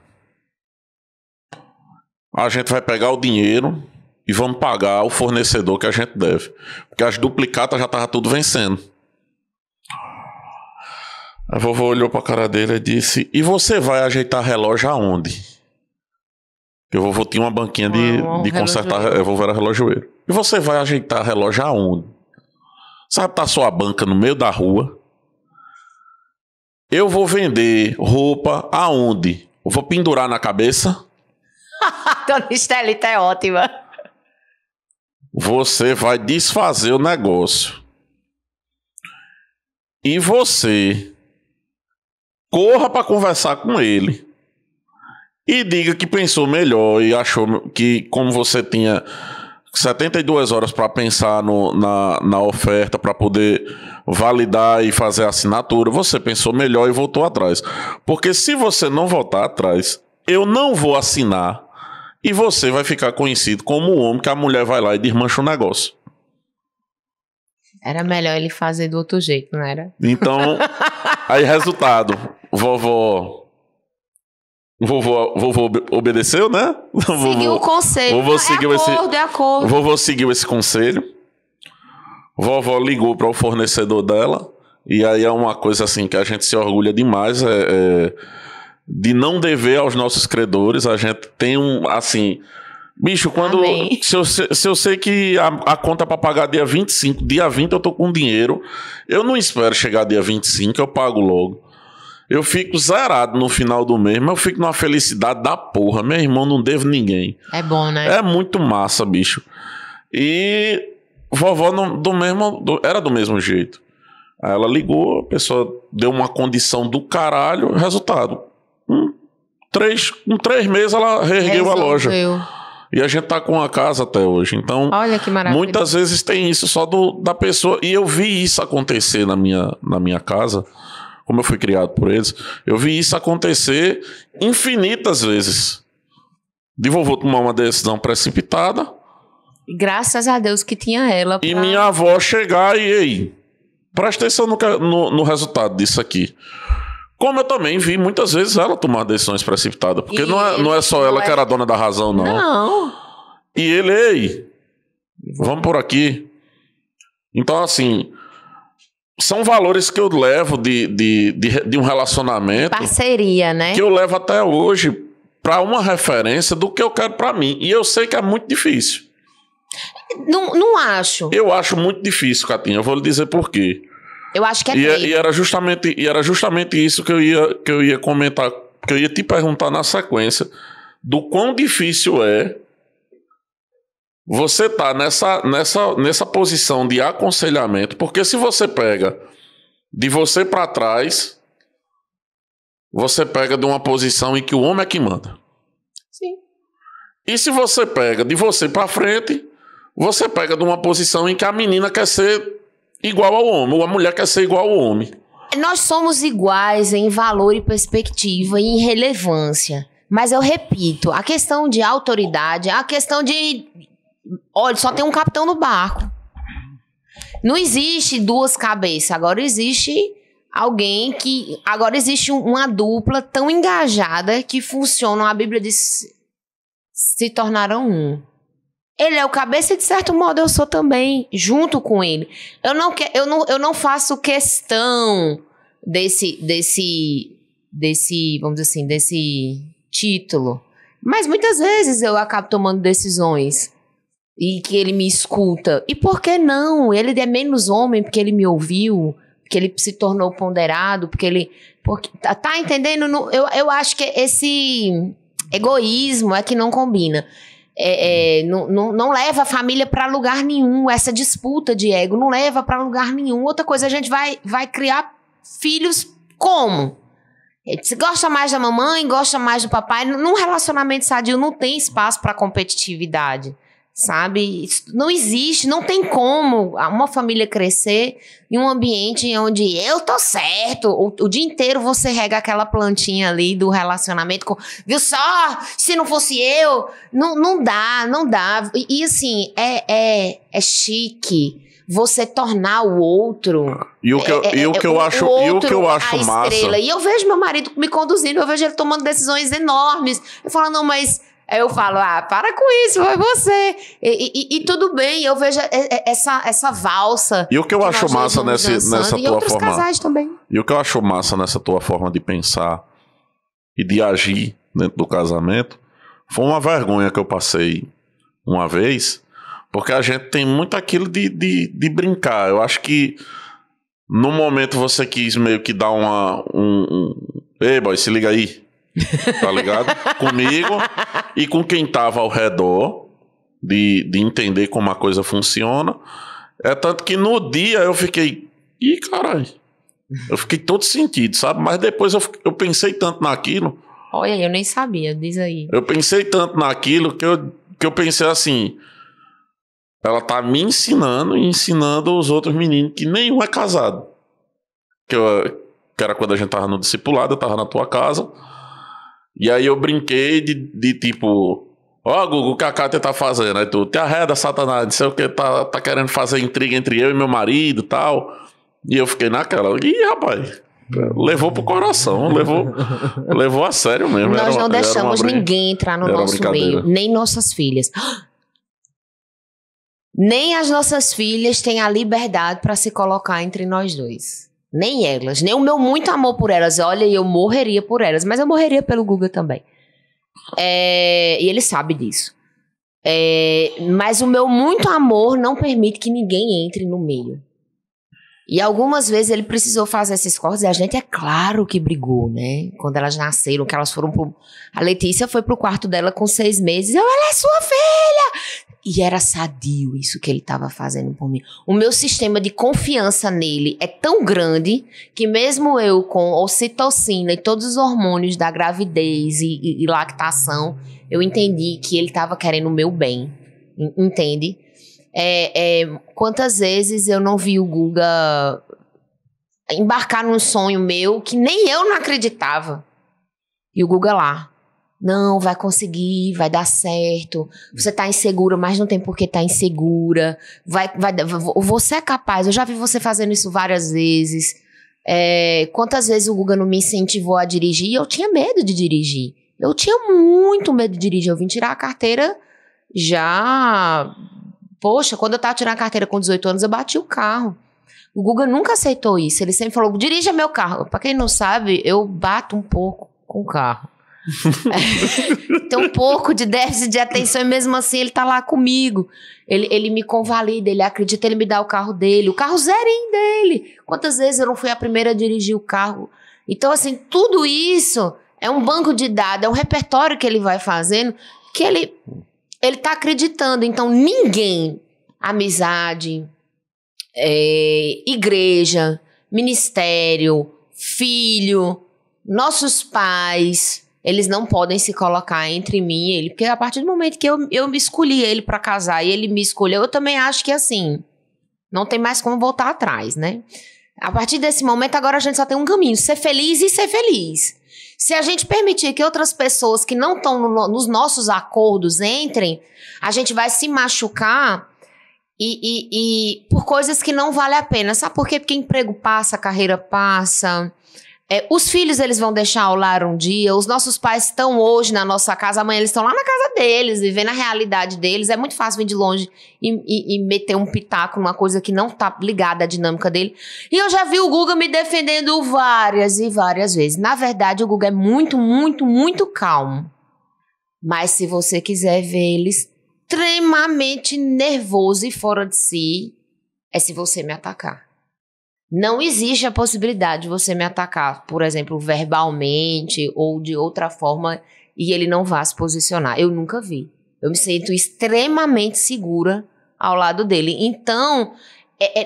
A gente vai pegar o dinheiro e vamos pagar o fornecedor que a gente deve. Porque as duplicatas já estavam tudo vencendo. A vovó olhou para a cara dele e disse: e você vai ajeitar relógio aonde? Eu vovô tinha uma banquinha de consertar. Eu vou ver relojoeiro. E você vai ajeitar relógio aonde? Sabe, tá sua banca no meio da rua. Eu vou vender roupa aonde? Eu vou pendurar na cabeça. Dona Estelita é ótima. Você vai desfazer o negócio. E você corra para conversar com ele. E diga que pensou melhor e achou que, como você tinha 72 horas para pensar na oferta, para poder validar e fazer a assinatura, você pensou melhor e voltou atrás. Porque se você não voltar atrás, eu não vou assinar e você vai ficar conhecido como o homem que a mulher vai lá e desmancha o negócio. Era melhor ele fazer do outro jeito, não era? Então, aí resultado, vovô obedeceu, né? Seguiu o conselho. Vovô seguiu esse conselho. Vovó ligou para o fornecedor dela. E aí é uma coisa assim que a gente se orgulha demais, de não dever aos nossos credores. A gente tem assim... Bicho, quando... Se eu sei que a conta é para pagar dia 25, dia 20 eu tô com dinheiro, eu não espero chegar dia 25, eu pago logo. Eu fico zerado no final do mês, mas eu fico numa felicidade da porra. Meu irmão, não devo ninguém. É bom, né? É muito massa, bicho. E vovó era do mesmo jeito. Aí ela ligou, a pessoa deu uma condição do caralho, resultado. Com 3 meses ela reergueu a loja. E a gente tá com a casa até hoje. Então, olha que maravilha. Muitas vezes tem isso só da pessoa. E eu vi isso acontecer na minha casa, como eu fui criado por eles. Eu vi isso acontecer infinitas vezes. De vovô tomar uma decisão precipitada. Graças a Deus que tinha ela. E minha avó chegar e aí, presta atenção no resultado disso aqui. Como eu também vi muitas vezes ela tomar decisões precipitadas. Porque não é só ela que era dona da razão, não. Não. E ele, ei, vamos por aqui. Então, assim, são valores que eu levo de um relacionamento. Parceria, né? Que eu levo até hoje para uma referência do que eu quero para mim. E eu sei que é muito difícil. Não acho. Eu acho muito difícil, Catinha. Eu vou lhe dizer por quê. Eu acho que é e era justamente isso que eu ia comentar, que eu ia te perguntar na sequência, do quão difícil é você tá nessa posição de aconselhamento, porque se você pega de você para trás, você pega de uma posição em que o homem é que manda. Sim. E se você pega de você para frente, você pega de uma posição em que a menina quer ser igual ao homem, ou a mulher quer ser igual ao homem. Nós somos iguais em valor e perspectiva e em relevância. Mas eu repito, a questão de autoridade, a questão de... Olha, só tem um capitão no barco. Não existe duas cabeças. Agora existe alguém que... Agora existe uma dupla tão engajada que funcionam. A Bíblia diz... Se tornaram um. Ele é o cabeça e, de certo modo, eu sou também, junto com ele. Eu não faço questão desse, vamos dizer assim, desse título. Mas muitas vezes eu acabo tomando decisões e que ele me escuta. E por que não? Ele é menos homem porque ele me ouviu, porque ele se tornou ponderado, porque ele... tá entendendo? Eu acho que esse egoísmo é que não combina. Não leva a família para lugar nenhum. Essa disputa de ego não leva para lugar nenhum. Outra coisa, a gente vai criar filhos como? Você gosta mais da mamãe, gosta mais do papai. Num relacionamento sadio não tem espaço para competitividade, sabe? Isso não existe, não tem como uma família crescer em um ambiente onde eu tô certo, o dia inteiro você rega aquela plantinha ali do relacionamento com, viu só, se não fosse eu, não dá. E assim, é chique você tornar o outro. E o que eu acho massa. E eu vejo meu marido me conduzindo, eu vejo ele tomando decisões enormes. Eu falo, não, mas... Aí eu falo, para com isso, vai você. E tudo bem, eu vejo essa valsa. E o que eu acho massa nessa e tua outros forma... casais também. E o que eu acho massa nessa tua forma de pensar e de agir dentro do casamento foi uma vergonha que eu passei uma vez, porque a gente tem muito aquilo de brincar. Eu acho que no momento você quis meio que dar Ei, boy, se liga aí. Tá ligado? Comigo e com quem tava ao redor, de entender como a coisa funciona. É tanto que no dia eu fiquei... Ih, caralho. Eu fiquei todo sentido, sabe? Mas depois eu pensei tanto naquilo. Olha, eu nem sabia, diz aí. Eu pensei tanto naquilo que eu pensei assim... Ela tá me ensinando e ensinando os outros meninos que nenhum é casado. Que era quando a gente tava no discipulado, eu tava na tua casa... E aí eu brinquei de tipo... Ó, Gugu, o que a Cátia tá fazendo? Aí tu, te arreda, Satanás, não sei o que, tá querendo fazer intriga entre eu e meu marido e tal. E eu fiquei naquela... Ih, rapaz, levou pro coração, levou a sério mesmo. Nós não deixamos ninguém entrar no nosso meio, nem nossas filhas. Nem as nossas filhas têm a liberdade para se colocar entre nós dois. Nem elas, nem o meu muito amor por elas. Olha, eu morreria por elas, mas eu morreria pelo Guga também. E ele sabe disso. Mas o meu muito amor não permite que ninguém entre no meio. E algumas vezes ele precisou fazer esses cortes e a gente, é claro que brigou, né? Quando elas nasceram, que elas foram pro... A Letícia foi pro quarto dela com 6 meses. Ela é sua filha! E era sadio isso que ele estava fazendo por mim. O meu sistema de confiança nele é tão grande que mesmo eu com ocitocina e todos os hormônios da gravidez e lactação, eu entendi que ele estava querendo o meu bem. Entende? Quantas vezes eu não vi o Guga embarcar num sonho meu que nem eu não acreditava. E o Guga lá. Não, vai conseguir, vai dar certo. Você tá insegura, mas não tem por que tá insegura. Você é capaz. Eu já vi você fazendo isso várias vezes. Quantas vezes o Guga não me incentivou a dirigir? Eu tinha medo de dirigir. Eu tinha muito medo de dirigir. Eu vim tirar a carteira já... Poxa, quando eu tava tirando a carteira com 18 anos, eu bati o carro. O Guga nunca aceitou isso. Ele sempre falou, dirija meu carro. Pra quem não sabe, eu bato um pouco com o carro. Tem um pouco de déficit de atenção e mesmo assim ele tá lá comigo. Ele me convalida, ele acredita, ele me dá o carro dele, o carro zerinho dele. Quantas vezes eu não fui a primeira a dirigir o carro? Então assim, tudo isso é um banco de dados, é um repertório que ele vai fazendo, que ele tá acreditando. Então ninguém, amizade, igreja, ministério, filho, nossos pais, eles não podem se colocar entre mim e ele, porque a partir do momento que eu me escolhi ele pra casar e ele me escolheu, eu também acho que assim, não tem mais como voltar atrás, né? A partir desse momento, agora a gente só tem um caminho, ser feliz e ser feliz. Se a gente permitir que outras pessoas que não estão nos nossos acordos entrem, a gente vai se machucar e por coisas que não vale a pena. Sabe por quê? Porque emprego passa, carreira passa... os filhos eles vão deixar o lar um dia, os nossos pais estão hoje na nossa casa, amanhã eles estão lá na casa deles, vivendo a realidade deles. É muito fácil vir de longe e meter um pitaco numa coisa que não tá ligada à dinâmica dele. E eu já vi o Guga me defendendo várias e várias vezes. Na verdade, o Guga é muito, muito, muito calmo. Mas se você quiser ver ele extremamente nervoso e fora de si, é se você me atacar. Não existe a possibilidade de você me atacar, por exemplo, verbalmente ou de outra forma e ele não vá se posicionar. Eu nunca vi. Eu me sinto extremamente segura ao lado dele. Então,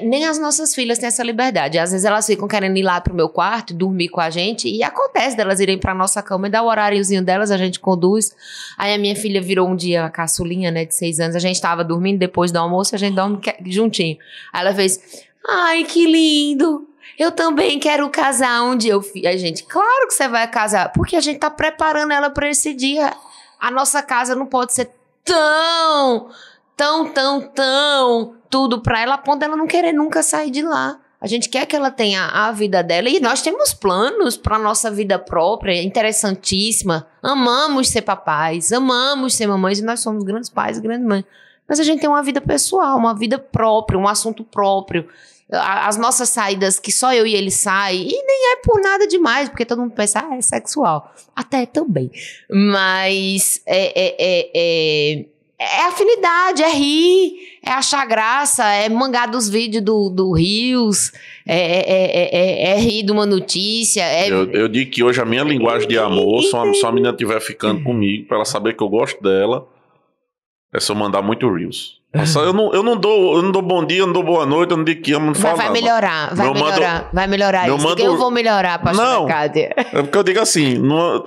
nem as nossas filhas têm essa liberdade. Às vezes elas ficam querendo ir lá pro meu quarto, dormir com a gente e acontece delas irem pra nossa cama e dar o horáriozinho delas, a gente conduz. Aí a minha filha virou um dia, a caçulinha, né, de 6 anos, a gente tava dormindo, depois do almoço a gente dorme juntinho. Aí ela fez... Ai, que lindo! Eu também quero casar um dia. A gente, claro que você vai casar, porque a gente tá preparando ela para esse dia. A nossa casa não pode ser tão tudo para ela, a ponto dela não querer nunca sair de lá. A gente quer que ela tenha a vida dela e nós temos planos para nossa vida própria, interessantíssima. Amamos ser papais, amamos ser mamães e nós somos grandes pais e grandes mães. Mas a gente tem uma vida pessoal, uma vida própria, um assunto próprio. As nossas saídas, que só eu e ele saem, e nem é por nada demais, porque todo mundo pensa, é sexual. Até também. Mas é afinidade, é rir, é achar graça, é mangar dos vídeos do Rios, é rir de uma notícia. Eu digo que hoje a minha linguagem de amor, se a menina estiver ficando comigo, pra ela saber que eu gosto dela, é só mandar muito Reels. Nossa, eu não dou bom dia, eu não dou boa noite, eu não digo que amo, não falo nada. Vai melhorar isso. Eu vou melhorar, pastora Cátia. É porque eu digo assim,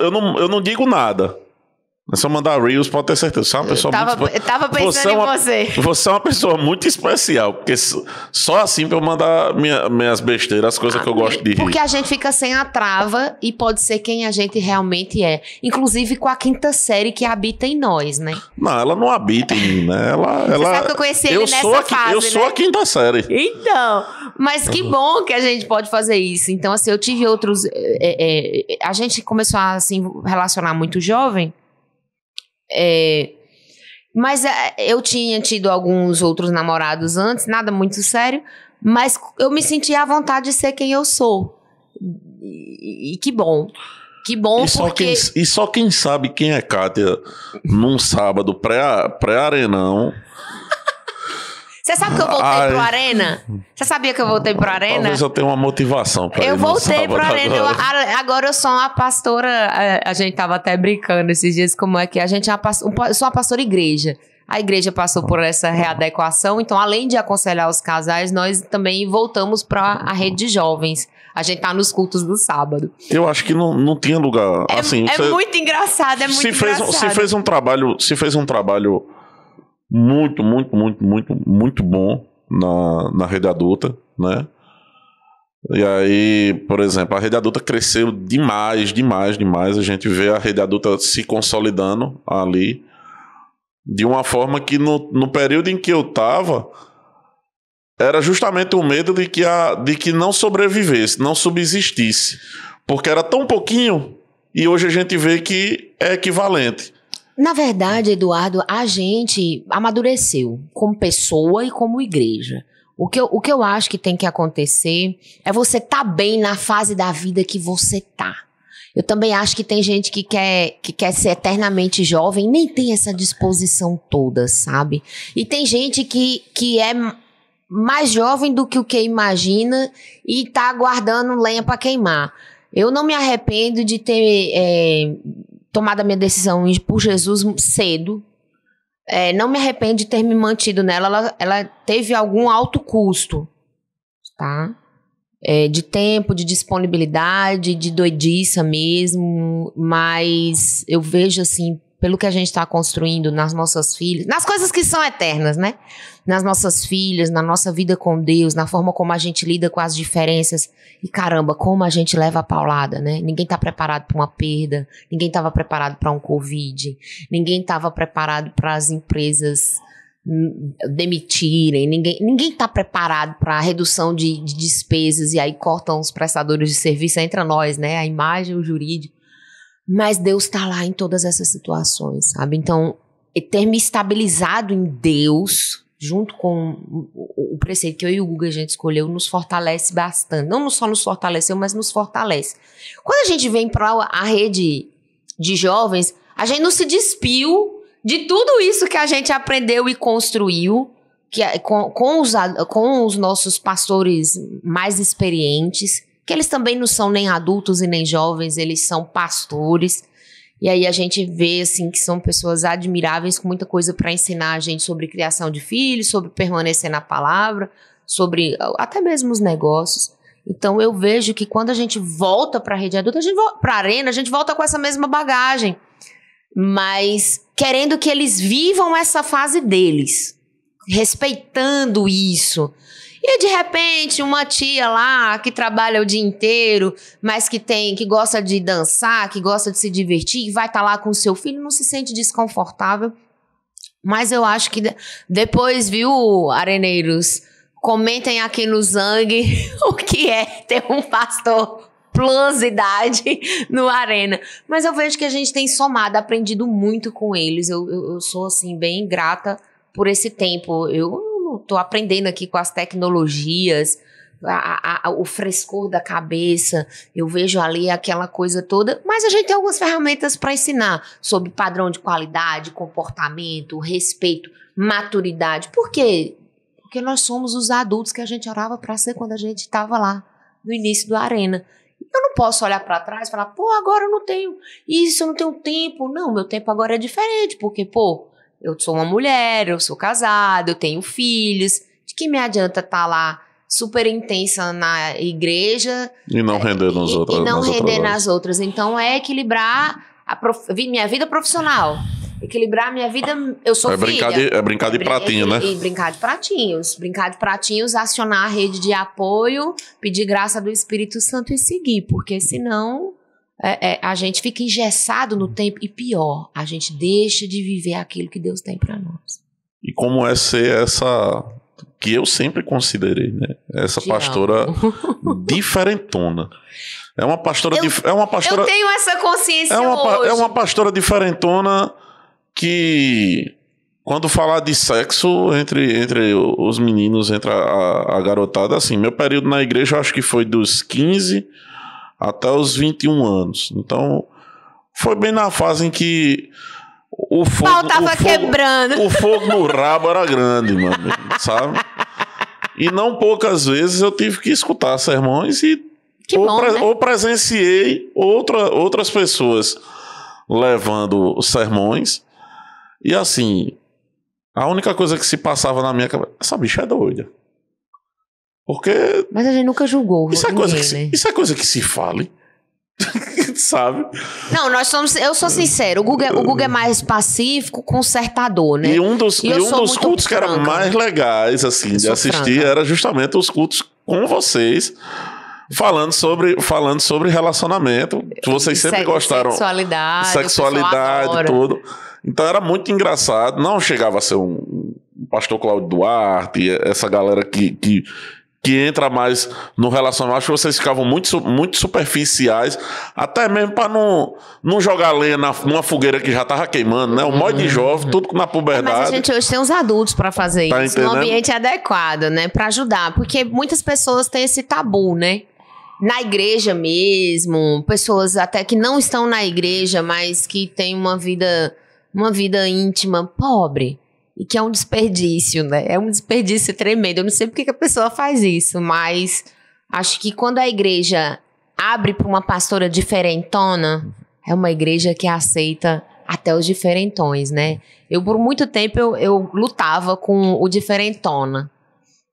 eu não digo nada. É só mandar Reels, pode ter certeza. Você é uma pessoa eu tava pensando em você. Você é uma pessoa muito especial, porque só assim pra eu mandar minhas besteiras, as coisas que eu gosto de rir. Porque a gente fica sem a trava e pode ser quem a gente realmente é. Inclusive com a 5ª série que habita em nós, né? Não, ela não habita em mim, né? Você sabe que eu conheci ele nessa fase, eu sou a 5ª série. Então, mas que bom que a gente pode fazer isso. Então, assim, eu tive outros... a gente começou a se relacionar muito jovem. Mas eu tinha tido alguns outros namorados antes, nada muito sério, mas eu me sentia à vontade de ser quem eu sou. E que bom. Que bom, porque... Só quem sabe quem é Cátia num sábado pré-arenão Você sabe que eu voltei pro Arena? Você sabia que eu voltei pro Arena? Talvez eu tenha uma motivação pra Eu ir no voltei pro Arena. agora. Eu sou uma pastora. A gente tava até brincando esses dias como é que a gente é eu sou uma pastora igreja. A igreja passou por essa readequação, então além de aconselhar os casais, nós também voltamos para a rede de jovens. A gente tá nos cultos do sábado. Eu acho que não tinha lugar. Assim, muito engraçado, é muito engraçado. Se fez um trabalho muito bom na rede adulta, né? E aí, por exemplo, a rede adulta cresceu demais. A gente vê a rede adulta se consolidando ali de uma forma que no período em que eu tava era justamente o medo de que não sobrevivesse, não subsistisse, porque era tão pouquinho e hoje a gente vê que é equivalente. Na verdade, Eduardo, a gente amadureceu como pessoa e como igreja. O que eu acho que tem que acontecer é você tá bem na fase da vida que você tá. Eu também acho que tem gente que quer ser eternamente jovem, nem tem essa disposição toda, sabe? E tem gente que é mais jovem do que o que imagina e tá aguardando lenha para queimar. Eu não me arrependo de ter tomado a minha decisão por Jesus cedo. Não me arrependo de ter me mantido nela. Ela teve algum alto custo, tá? De tempo, de disponibilidade, de doidiça mesmo, mas eu vejo assim, pelo que a gente está construindo nas nossas filhas, nas coisas que são eternas, né? Nas nossas filhas, na nossa vida com Deus, na forma como a gente lida com as diferenças e caramba, como a gente leva a paulada, né? Ninguém está preparado para uma perda, ninguém estava preparado para um Covid, ninguém estava preparado para as empresas demitirem, ninguém está preparado para a redução de despesas e aí cortam os prestadores de serviço, entra nós, né, a imagem, o jurídico, mas Deus está lá em todas essas situações, sabe? Então, ter me estabilizado em Deus, junto com o preceito que eu e o Guga a gente escolheu, nos fortalece bastante, não só nos fortaleceu, mas nos fortalece. Quando a gente vem para a rede de jovens, a gente não se despiu de tudo isso que a gente aprendeu e construiu com os nossos pastores mais experientes, que eles também não são nem adultos e nem jovens, eles são pastores. E aí a gente vê assim, que são pessoas admiráveis, com muita coisa para ensinar a gente sobre criação de filhos, sobre permanecer na palavra, sobre até mesmo os negócios. Então eu vejo que quando a gente volta para a rede adulta, para a Arena, a gente volta com essa mesma bagagem, mas querendo que eles vivam essa fase deles, respeitando isso. E de repente uma tia lá que trabalha o dia inteiro, mas que gosta de dançar, que gosta de se divertir, vai estar lá com o seu filho, não se sente desconfortável. Mas eu acho que depois, viu, areneiros, comentem aqui no Zang o que é ter um pastor plus idade no Arena. Mas eu vejo que a gente tem somado, aprendido muito com eles. Eu sou, assim, bem grata por esse tempo. Eu tô aprendendo aqui com as tecnologias, o frescor da cabeça. Eu vejo ali aquela coisa toda. Mas a gente tem algumas ferramentas para ensinar sobre padrão de qualidade, comportamento, respeito, maturidade. Por quê? Porque nós somos os adultos que a gente orava para ser quando a gente estava lá no início do Arena. Eu não posso olhar para trás e falar, pô, agora eu não tenho isso, eu não tenho tempo. Não, meu tempo agora é diferente, porque, pô, eu sou uma mulher, eu sou casada, eu tenho filhos. De que me adianta estar lá super intensa na igreja e não render nas outras. E não render nas outras. Então é equilibrar minha vida profissional. Equilibrar minha vida, eu sou filha. Brincar de pratinho, né? E brincar de pratinhos. Brincar de pratinhos, acionar a rede de apoio, pedir graça do Espírito Santo e seguir. Porque senão a gente fica engessado no tempo. E pior, a gente deixa de viver aquilo que Deus tem para nós. E como é ser essa... que eu sempre considerei, né? Essa pastora diferentona. É uma pastora... Eu tenho essa consciência hoje. É uma pastora diferentona que, quando falar de sexo entre os meninos, entre a garotada, assim, meu período na igreja eu acho que foi dos 15 até os 21 anos. Então, foi bem na fase em que o pau tava quebrando. O fogo no rabo era grande, meu amigo, sabe? E não poucas vezes eu tive que escutar sermões e ou presenciei outras pessoas levando sermões. E assim, a única coisa que se passava na minha cabeça, essa bicha é doida. Porque... Mas a gente nunca julgou. Isso é coisa que se fale. Sabe? Não, eu sou sincero, o Guga é mais pacífico, consertador, né? E um dos cultos que eram mais legais, assim, de assistir era justamente os cultos com vocês, falando sobre relacionamento, que vocês sempre gostaram. Sexualidade, tudo. Então era muito engraçado. Não chegava a ser um pastor Cláudio Duarte, essa galera que entra mais no relacionamento. Acho que vocês ficavam muito superficiais, até mesmo para não jogar lenha numa fogueira que já tava queimando, né? O modo de jovem, tudo na puberdade. Mas a gente hoje tem os adultos para fazer isso, num ambiente adequado, né? Para ajudar, porque muitas pessoas têm esse tabu, né? Na igreja mesmo, pessoas até que não estão na igreja, mas que têm uma vida íntima pobre. E que é um desperdício, né? É um desperdício tremendo. Eu não sei porque que a pessoa faz isso, mas acho que quando a igreja abre para uma pastora diferentona, é uma igreja que aceita até os diferentões, né? Por muito tempo, eu lutava com o diferentona.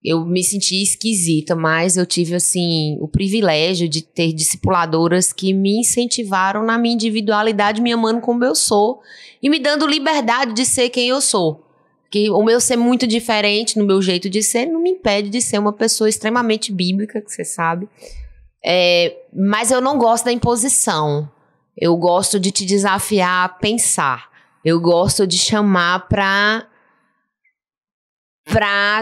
Eu me sentia esquisita, mas eu tive, assim, o privilégio de ter discipuladoras que me incentivaram na minha individualidade, me amando como eu sou e me dando liberdade de ser quem eu sou. Que o meu ser muito diferente no meu jeito de ser não me impede de ser uma pessoa extremamente bíblica, que você sabe. Mas eu não gosto da imposição. Eu gosto de te desafiar a pensar. Eu gosto de chamar pra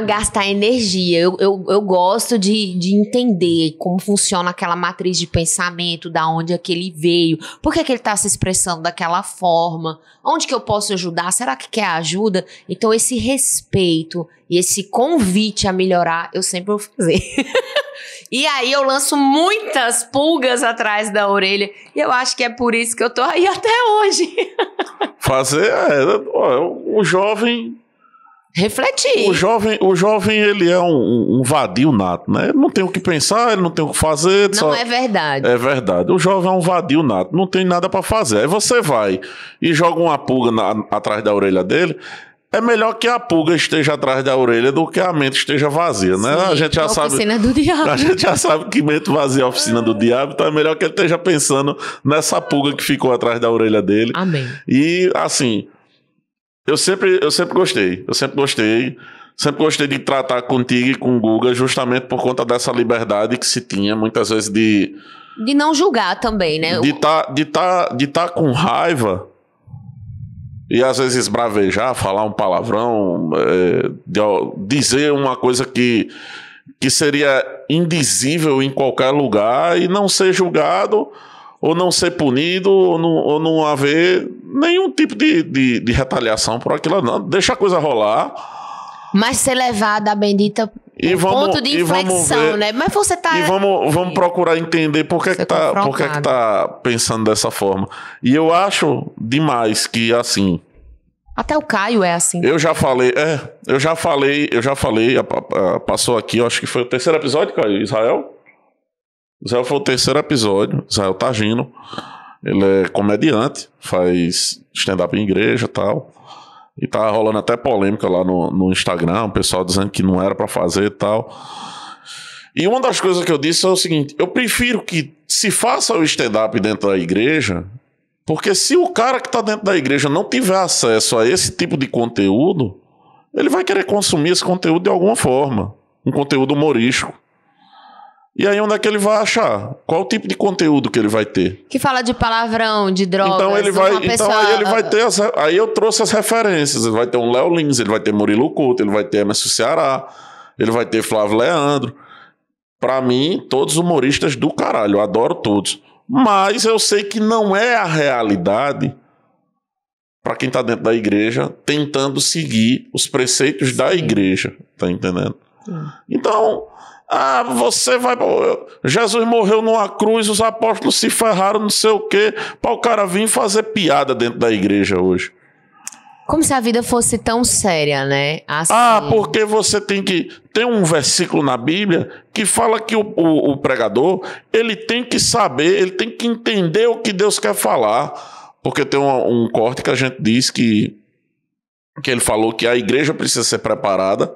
gastar energia. Eu gosto de entender como funciona aquela matriz de pensamento, da onde é que ele veio, por que ele está se expressando daquela forma, onde que eu posso ajudar, será que quer ajuda? Então esse respeito e esse convite a melhorar, eu sempre vou fazer. E aí eu lanço muitas pulgas atrás da orelha, e eu acho que é por isso que eu tô aí até hoje. O jovem... Refletir. O jovem ele é um vadio nato, né? Ele não tem o que pensar, ele não tem o que fazer. Não é verdade. É verdade. O jovem é um vadio nato, não tem nada pra fazer. Aí você vai e joga uma pulga atrás da orelha dele. É melhor que a pulga esteja atrás da orelha do que a mente esteja vazia, né? Sim, a gente já sabe. Oficina do diabo. A gente já sabe que mente vazia é a oficina do diabo, então é melhor que ele esteja pensando nessa pulga que ficou atrás da orelha dele. Amém. E assim. Eu sempre gostei. Sempre gostei de tratar contigo e com o Guga justamente por conta dessa liberdade que se tinha, muitas vezes de não julgar também, né? De tá com raiva e às vezes esbravejar, falar um palavrão, dizer uma coisa que seria indizível em qualquer lugar e não ser julgado, ou não ser punido, ou não haver nenhum tipo de retaliação por aquilo. Não. Deixa a coisa rolar. Mas ser levado à bendita ponto de inflexão, né? Mas você tá... E vamos procurar entender por que tá pensando dessa forma. E eu acho demais que, assim... Até o Caio é assim. Eu já falei, passou aqui, eu acho que foi o terceiro episódio, Caio, Israel foi o terceiro episódio. Israel Tagino, ele é comediante, faz stand-up em igreja e tal, e tá rolando até polêmica lá no Instagram, o pessoal dizendo que não era pra fazer e tal. E uma das coisas que eu disse é o seguinte: eu prefiro que se faça o stand-up dentro da igreja, porque se o cara que tá dentro da igreja não tiver acesso a esse tipo de conteúdo, ele vai querer consumir esse conteúdo de alguma forma, um conteúdo humorístico. E aí onde é que ele vai achar? Qual o tipo de conteúdo que ele vai ter? Que fala de palavrão, de drogas. Então ele vai, aí ele vai ter aí eu trouxe as referências. Ele vai ter um Léo Lins, ele vai ter Murilo Couto, ele vai ter Emerson Ceará, ele vai ter Flávio Leandro. Pra mim, todos humoristas do caralho, eu adoro todos. Mas eu sei que não é a realidade pra quem tá dentro da igreja tentando seguir os preceitos da igreja, tá entendendo? Então, você vai... Jesus morreu numa cruz, os apóstolos se ferraram, não sei o quê, para o cara vir fazer piada dentro da igreja hoje. Como se a vida fosse tão séria, né? Assim. Porque você tem que... Tem um versículo na Bíblia que fala que o pregador, ele tem que saber, ele tem que entender o que Deus quer falar. Porque tem um corte que a gente diz que ele falou que a igreja precisa ser preparada.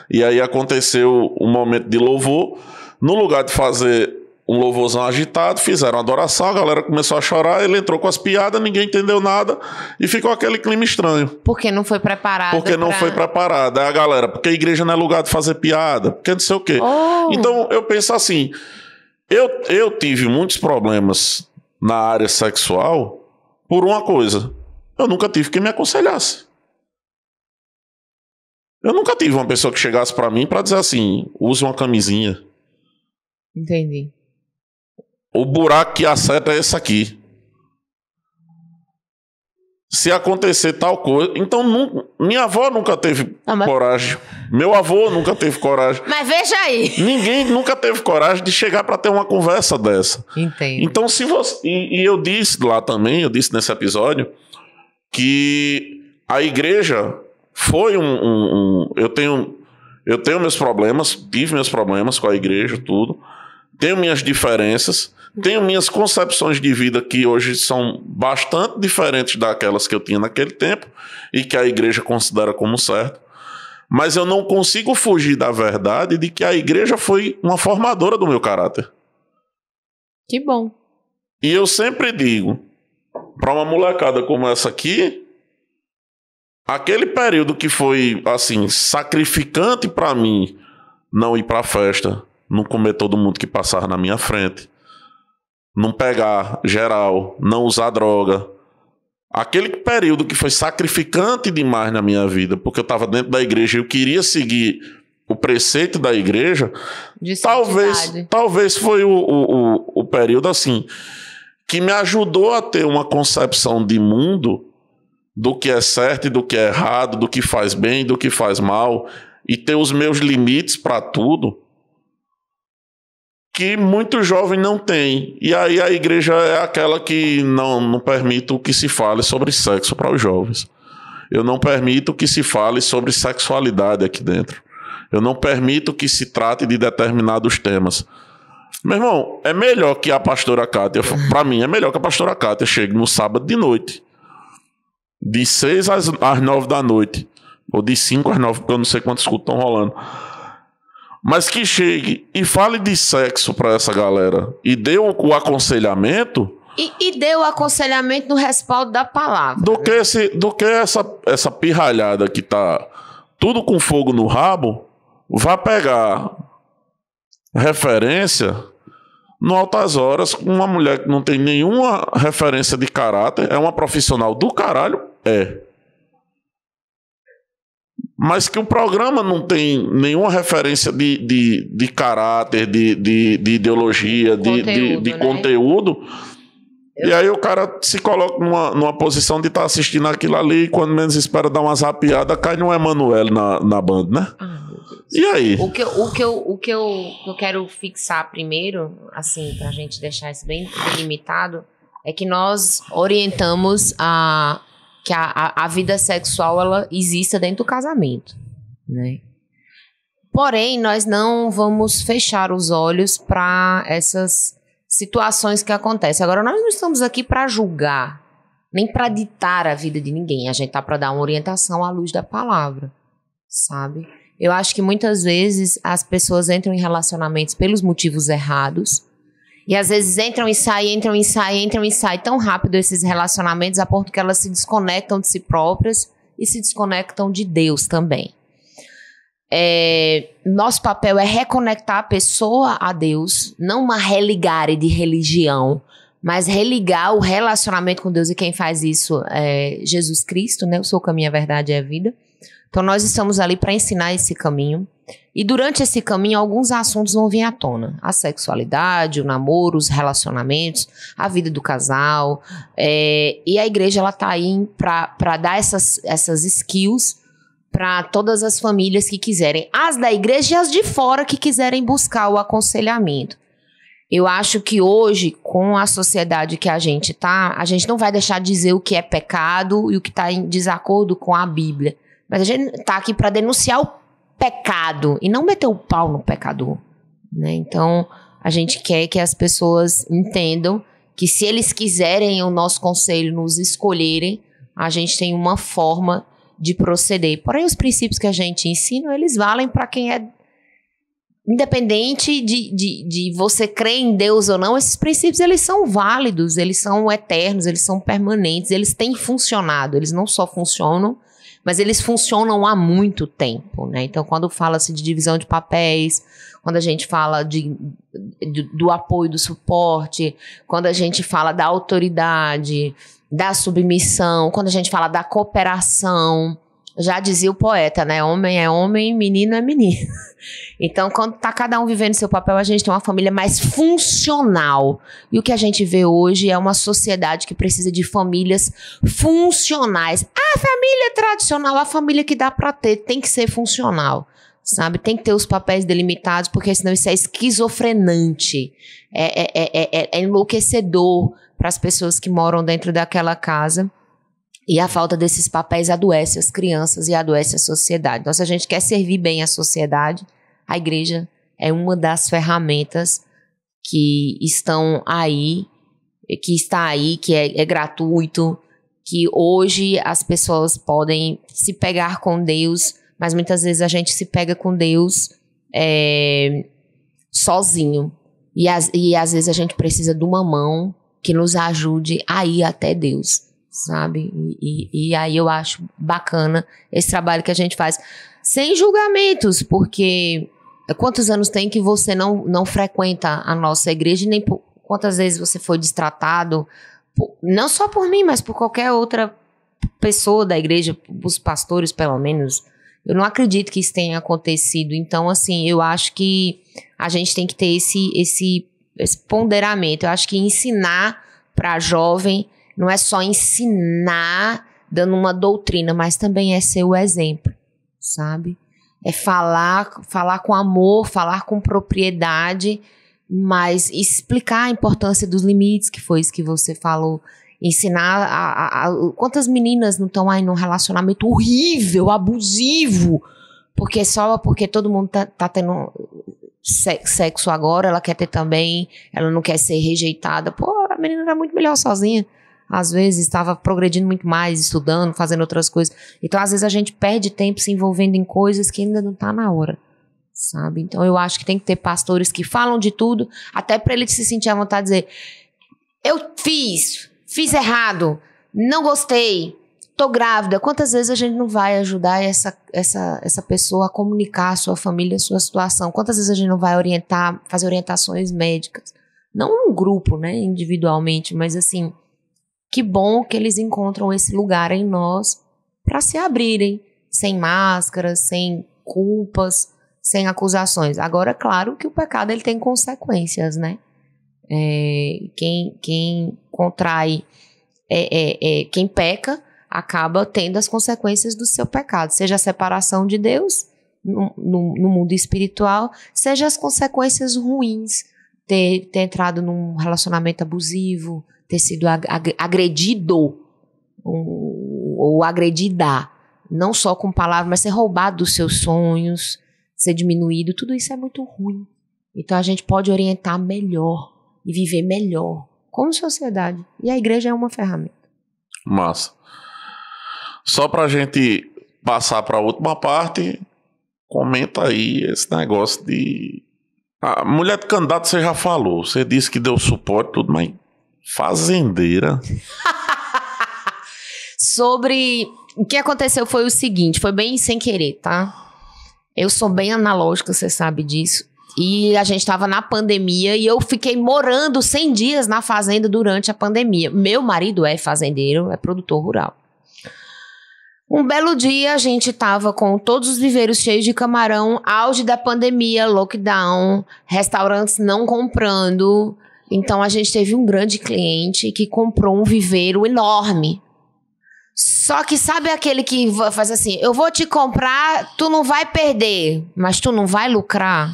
E aí aconteceu um momento de louvor. No lugar de fazer um louvorzão agitado, fizeram adoração, a galera começou a chorar, ele entrou com as piadas, ninguém entendeu nada e ficou aquele clima estranho. Porque não foi preparado. Porque não foi preparado. Aí a galera, porque a igreja não é lugar de fazer piada, porque não sei o quê. Então eu penso assim, eu tive muitos problemas na área sexual por uma coisa, eu nunca tive quem me aconselhasse. Eu nunca tive uma pessoa que chegasse pra mim pra dizer assim, use uma camisinha. Entendi. O buraco que acerta é esse aqui. Se acontecer tal coisa... Então, minha avó nunca teve coragem. Meu avô nunca teve coragem. Mas veja aí. Ninguém nunca teve coragem de chegar para ter uma conversa dessa. Entendo. Então, se você... E eu disse lá também, eu disse nesse episódio, que a igreja foi eu tenho meus problemas, tive meus problemas com a igreja, tudo. Tenho minhas diferenças, tenho minhas concepções de vida que hoje são bastante diferentes daquelas que eu tinha naquele tempo e que a igreja considera como certo. Mas eu não consigo fugir da verdade de que a igreja foi uma formadora do meu caráter. Que bom. E eu sempre digo, para uma molecada como essa aqui, aquele período que foi, assim, sacrificante para mim não ir para a festa, não comer todo mundo que passava na minha frente, não pegar geral, não usar droga. Aquele período que foi sacrificante demais na minha vida, porque eu estava dentro da igreja e eu queria seguir o preceito da igreja, talvez foi o período assim que me ajudou a ter uma concepção de mundo do que é certo e do que é errado, do que faz bem e do que faz mal, e ter os meus limites para tudo, que muito jovem não tem. E aí a igreja é aquela que não permite que se fale sobre sexo para os jovens. Eu não permito que se fale sobre sexualidade aqui dentro. Eu não permito que se trate de determinados temas. Meu irmão, é melhor que a pastora Kátia, para mim é melhor que a pastora Kátia chegue no sábado de noite, de 6 às 9 da noite, ou de 5 às 9, porque eu não sei quantos cultos estão rolando, mas que chegue e fale de sexo para essa galera e dê o aconselhamento. E dê o aconselhamento no respaldo da palavra. Do que essa pirralhada que tá tudo com fogo no rabo, vai pegar referência no Altas Horas com uma mulher que não tem nenhuma referência de caráter, é uma profissional do caralho, mas que o programa não tem nenhuma referência de caráter, de ideologia, de conteúdo. E aí o cara se coloca numa posição de estar assistindo aquilo ali e quando menos espera dar uma zapiada, cai no Emanuele na banda, né? E aí? O que eu quero fixar primeiro, assim, pra gente deixar isso bem delimitado, é que nós orientamos que a vida sexual ela exista dentro do casamento, né? Porém, nós não vamos fechar os olhos para essas situações que acontecem. Agora, nós não estamos aqui para julgar, nem para ditar a vida de ninguém. A gente tá para dar uma orientação à luz da palavra, sabe? Eu acho que muitas vezes as pessoas entram em relacionamentos pelos motivos errados. E às vezes entram e saem tão rápido esses relacionamentos a ponto que elas se desconectam de si próprias e se desconectam de Deus também. Nosso papel é reconectar a pessoa a Deus, não uma religare de religião, mas religar o relacionamento com Deus, e quem faz isso é Jesus Cristo, né? Eu sou o caminho, a verdade e a vida. Então nós estamos ali para ensinar esse caminho. E durante esse caminho, alguns assuntos vão vir à tona. A sexualidade, o namoro, os relacionamentos, a vida do casal. E a igreja ela tá aí para dar essas skills para todas as famílias que quiserem. As da igreja e as de fora que quiserem buscar o aconselhamento. Eu acho que hoje, com a sociedade que a gente tá, a gente não vai deixar de dizer o que é pecado e o que está em desacordo com a Bíblia. Mas a gente tá aqui para denunciar o pecado e não meter o pau no pecador, né? Então, a gente quer que as pessoas entendam que se eles quiserem o nosso conselho, nos escolherem, a gente tem uma forma de proceder. Porém, os princípios que a gente ensina, eles valem para quem é independente de você crer em Deus ou não. Esses princípios, eles são válidos, eles são eternos, eles são permanentes, eles têm funcionado, eles não só funcionam, mas eles funcionam há muito tempo, né? Então, quando fala-se de divisão de papéis, quando a gente fala do apoio, do suporte, quando a gente fala da autoridade, da submissão, quando a gente fala da cooperação, já dizia o poeta, né? Homem é homem, menino é menino. Então, quando tá cada um vivendo seu papel, a gente tem uma família mais funcional. E o que a gente vê hoje é uma sociedade que precisa de famílias funcionais. A família tradicional, a família que dá pra ter, tem que ser funcional, sabe? Tem que ter os papéis delimitados, porque senão isso é esquizofrenante. É enlouquecedor para as pessoas que moram dentro daquela casa. E a falta desses papéis adoece as crianças e adoece a sociedade. Então, se a gente quer servir bem a sociedade, a igreja é uma das ferramentas que estão aí, que é gratuito, que hoje as pessoas podem se pegar com Deus, mas muitas vezes a gente se pega com Deus sozinho. E às vezes a gente precisa de uma mão que nos ajude a ir até Deus, sabe? E aí eu acho bacana esse trabalho que a gente faz. Sem julgamentos, porque quantos anos tem que você não frequenta a nossa igreja, nem quantas vezes você foi destratado, não só por mim, mas por qualquer outra pessoa da igreja, os pastores pelo menos. Eu não acredito que isso tenha acontecido. Então, assim, eu acho que a gente tem que ter esse ponderamento. Eu acho que ensinar para jovem não é só ensinar dando uma doutrina, mas também é ser o exemplo, sabe? É falar com amor, falar com propriedade, mas explicar a importância dos limites, que foi isso que você falou. Ensinar quantas meninas não estão aí num relacionamento horrível, abusivo, porque todo mundo tá tendo sexo agora, ela quer ter também, ela não quer ser rejeitada. Pô, a menina era muito melhor sozinha. Às vezes estava progredindo muito mais, estudando, fazendo outras coisas. Então, às vezes a gente perde tempo se envolvendo em coisas que ainda não tá na hora, sabe? Então, eu acho que tem que ter pastores que falam de tudo, até para ele se sentir à vontade de dizer: eu fiz errado, não gostei, tô grávida. Quantas vezes a gente não vai ajudar essa pessoa a comunicar a sua família, a sua situação? Quantas vezes a gente não vai fazer orientações médicas? Não um grupo, né, individualmente, mas assim, que bom que eles encontram esse lugar em nós para se abrirem, sem máscaras, sem culpas, sem acusações. Agora, claro que o pecado ele tem consequências, né? Quem contrai, quem peca, acaba tendo as consequências do seu pecado, seja a separação de Deus no mundo espiritual, seja as consequências ruins, ter entrado num relacionamento abusivo, ter sido agredido ou agredida, não só com palavras, mas ser roubado dos seus sonhos, ser diminuído, tudo isso é muito ruim. Então a gente pode orientar melhor e viver melhor como sociedade. E a igreja é uma ferramenta. Massa. Só pra gente passar para a última parte, comenta aí esse negócio de... A mulher de candidato você já falou, você disse que deu suporte, tudo, mas fazendeira... Sobre... O que aconteceu foi o seguinte, foi bem sem querer, tá? Eu sou bem analógica, você sabe disso. E a gente estava na pandemia e eu fiquei morando 100 dias na fazenda durante a pandemia. Meu marido é fazendeiro, é produtor rural. Um belo dia a gente estava com todos os viveiros cheios de camarão, auge da pandemia, lockdown, restaurantes não comprando. Então a gente teve um grande cliente que comprou um viveiro enorme. Só que sabe aquele que faz assim, eu vou te comprar, tu não vai perder, mas tu não vai lucrar?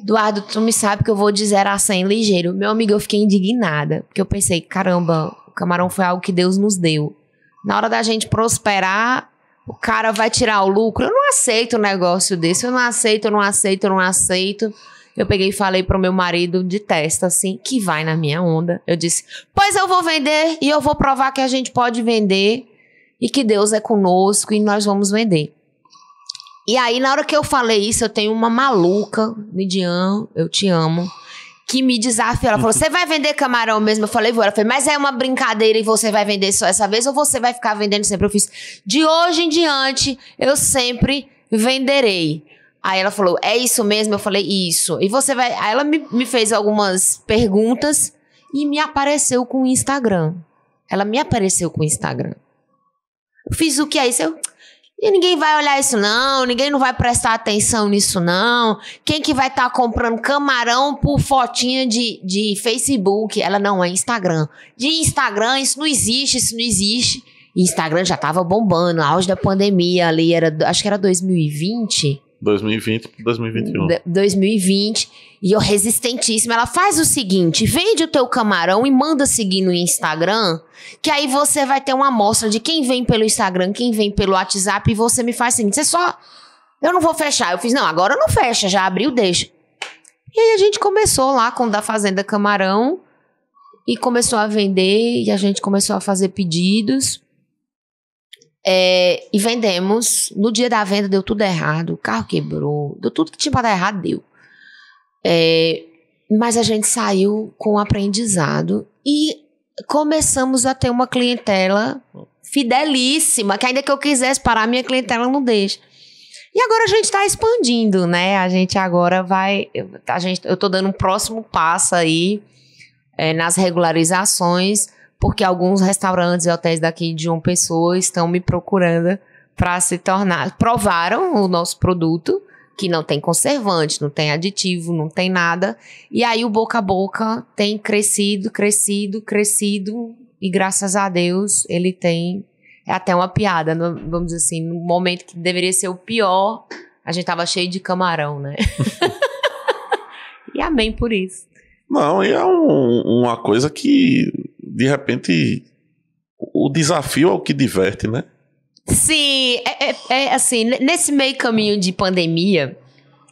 Eduardo, tu me sabe que eu vou de 0 a 100 ligeiro. Meu amigo, eu fiquei indignada. Porque eu pensei, caramba, o camarão foi algo que Deus nos deu. Na hora da gente prosperar, o cara vai tirar o lucro. Eu não aceito um negócio desse. Eu não aceito. Eu peguei e falei pro meu marido de testa, assim, que vai na minha onda. Eu disse, pois eu vou vender e eu vou provar que a gente pode vender e que Deus é conosco e nós vamos vender. E aí, na hora que eu falei isso, eu tenho uma maluca, Lidiane, eu te amo, que me desafiou. Ela falou, você vai vender camarão mesmo? Eu falei, vou. Ela falou, mas é uma brincadeira e você vai vender só essa vez ou você vai ficar vendendo sempre? Eu fiz, de hoje em diante, eu sempre venderei. Aí ela falou, é isso mesmo? Eu falei, isso. E você vai... Aí ela me fez algumas perguntas e me apareceu com o Instagram. Ela me apareceu com o Instagram. Eu fiz o que é isso? E ninguém vai olhar isso não, ninguém não vai prestar atenção nisso não. Quem que vai estar comprando camarão por fotinha de Facebook? Ela não, é Instagram. De Instagram, isso não existe. E Instagram já tava bombando, auge da pandemia ali, acho que era 2020. 2020 para 2021. 2020. E eu resistentíssima. Ela faz o seguinte, vende o teu camarão e manda seguir no Instagram, que aí você vai ter uma amostra de quem vem pelo Instagram, quem vem pelo WhatsApp, e você me faz o seguinte, eu não vou fechar. Eu fiz, não, agora não fecha, já abriu, deixa. E aí a gente começou lá com o da Fazenda Camarão e começou a vender e a gente começou a fazer pedidos. E vendemos. No dia da venda deu tudo errado, o carro quebrou, deu tudo que tinha pra dar errado, deu. Mas a gente saiu com aprendizado e começamos a ter uma clientela fidelíssima, que ainda que eu quisesse parar, minha clientela não deixa. E agora a gente tá expandindo, né? A gente agora vai... Eu tô dando um próximo passo aí nas regularizações, porque alguns restaurantes e hotéis daqui de João Pessoa estão me procurando para se tornar... Provaram o nosso produto, que não tem conservante, não tem aditivo, não tem nada. E aí o boca a boca tem crescido, e graças a Deus ele tem... É até uma piada, vamos dizer assim, no momento que deveria ser o pior, a gente tava cheio de camarão, né? E amém por isso. Não, e é uma coisa que, de repente, o desafio é o que diverte, né? Sim, assim, nesse meio caminho de pandemia,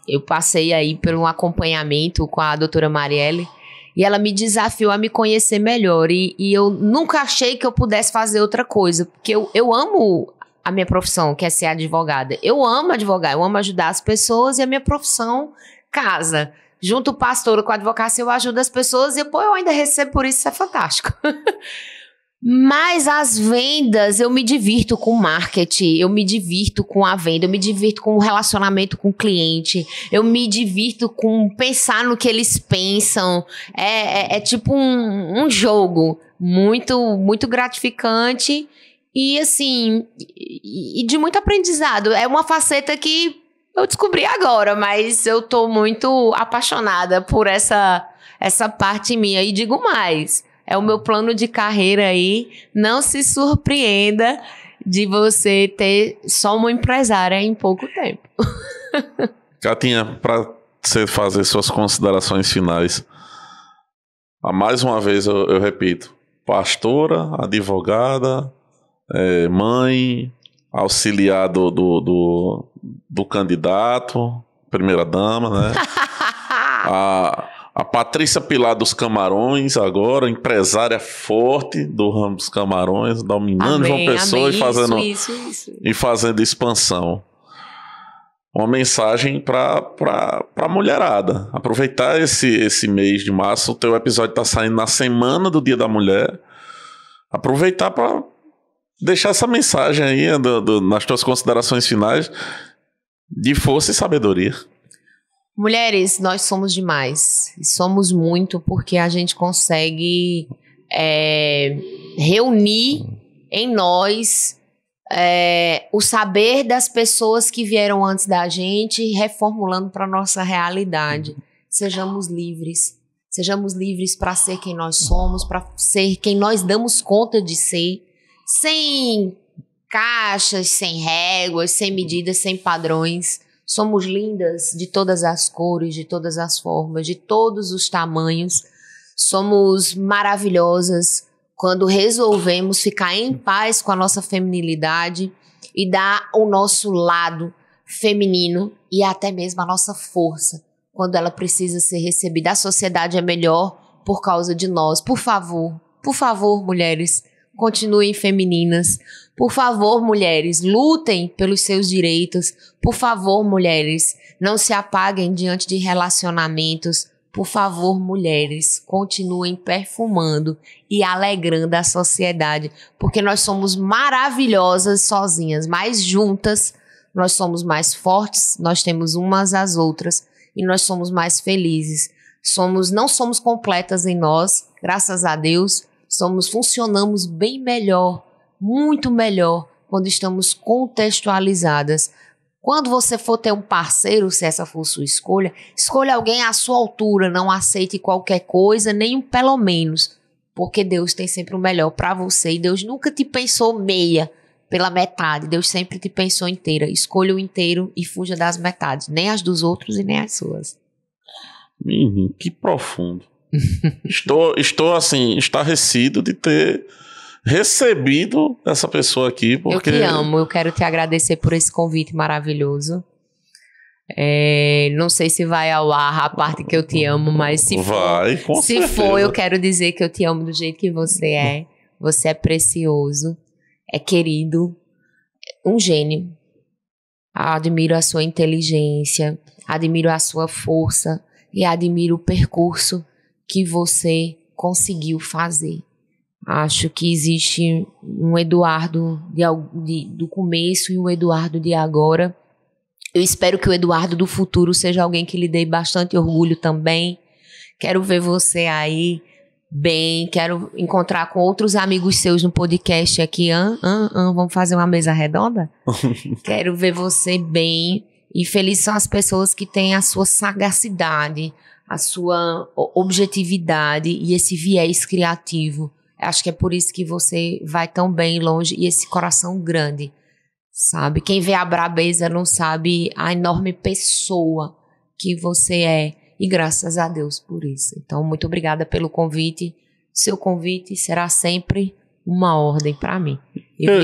eu passei aí por um acompanhamento com a doutora Marielle, e ela me desafiou a me conhecer melhor, e eu nunca achei que eu pudesse fazer outra coisa, porque eu amo a minha profissão, que é ser advogada. Eu amo advogar, eu amo ajudar as pessoas, e a minha profissão casa. Junto o pastor com a advocacia, eu ajudo as pessoas, e eu ainda recebo por isso é fantástico. Mas as vendas, eu me divirto com o marketing, eu me divirto com a venda, eu me divirto com o relacionamento com o cliente, eu me divirto com pensar no que eles pensam. É tipo um jogo muito, muito gratificante e assim, e de muito aprendizado. É uma faceta que eu descobri agora, mas eu tô muito apaixonada por essa parte minha. E digo mais, é o meu plano de carreira aí. Não se surpreenda de você ter só uma empresária em pouco tempo. Catinha, para você fazer suas considerações finais, mais uma vez eu repito, pastora, advogada, mãe, auxiliar do candidato, primeira dama, né? A Patrícia Pilar dos Camarões, agora, empresária forte do ramo dos camarões, dominando João Pessoa amém. E fazendo expansão. Uma mensagem para a mulherada. Aproveitar esse mês de março, o teu episódio está saindo na semana do Dia da Mulher. Aproveitar para deixar essa mensagem aí nas tuas considerações finais de força e sabedoria. Mulheres, nós somos demais. Somos muito porque a gente consegue reunir em nós o saber das pessoas que vieram antes da gente, reformulando para a nossa realidade. Sejamos livres. Sejamos livres para ser quem nós somos, para ser quem nós damos conta de ser, sem caixas, sem réguas, sem medidas, sem padrões. Somos lindas de todas as cores, de todas as formas, de todos os tamanhos. Somos maravilhosas quando resolvemos ficar em paz com a nossa feminilidade e dar o nosso lado feminino e até mesmo a nossa força quando ela precisa ser recebida. A sociedade é melhor por causa de nós. Por favor, mulheres, continuem femininas. Por favor, mulheres, lutem pelos seus direitos. Por favor, mulheres, não se apaguem diante de relacionamentos. Por favor, mulheres, continuem perfumando e alegrando a sociedade, porque nós somos maravilhosas sozinhas, mas juntas nós somos mais fortes, nós temos umas às outras e nós somos mais felizes. Não somos completas em nós, graças a Deus, funcionamos bem melhor, muito melhor, quando estamos contextualizadas. Quando você for ter um parceiro, se essa for sua escolha, escolha alguém à sua altura, não aceite qualquer coisa, nem um pelo menos, porque Deus tem sempre o melhor para você e Deus nunca te pensou meia pela metade, Deus sempre te pensou inteira. Escolha o inteiro e fuja das metades, nem as dos outros e nem as suas. Que profundo. Estou assim, estarrecido de ter recebido essa pessoa aqui, porque... Eu te amo, eu quero te agradecer por esse convite maravilhoso. Não sei se vai ao ar a parte que eu te amo, mas se for, eu quero dizer que eu te amo do jeito que você é. Você é precioso, é querido, um gênio. Admiro a sua inteligência, admiro a sua força e admiro o percurso que você conseguiu fazer. Acho que existe um Eduardo do começo e um Eduardo de agora. Eu espero que o Eduardo do futuro seja alguém que lhe dê bastante orgulho também. Quero ver você aí bem, quero encontrar com outros amigos seus no podcast aqui. Vamos fazer uma mesa redonda? Quero ver você bem. E felizes são as pessoas que têm a sua sagacidade, a sua objetividade e esse viés criativo. Acho que é por isso que você vai tão bem longe e esse coração grande, sabe? Quem vê a brabeza não sabe a enorme pessoa que você é. E graças a Deus por isso. Então, muito obrigada pelo convite. Seu convite será sempre uma ordem para mim. Eu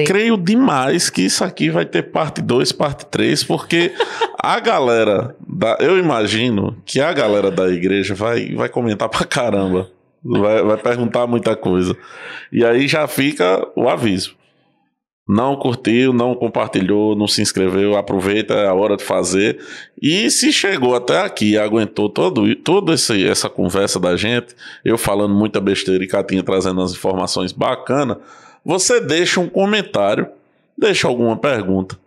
creio demais que isso aqui vai ter parte 2, parte 3, porque a galera, eu imagino que a galera da igreja vai comentar pra caramba. Vai perguntar muita coisa. E aí já fica o aviso. Não curtiu, não compartilhou, não se inscreveu, aproveita, é a hora de fazer. E se chegou até aqui e aguentou toda essa conversa da gente, eu falando muita besteira e Catinha trazendo as informações bacanas, você deixa um comentário, deixa alguma pergunta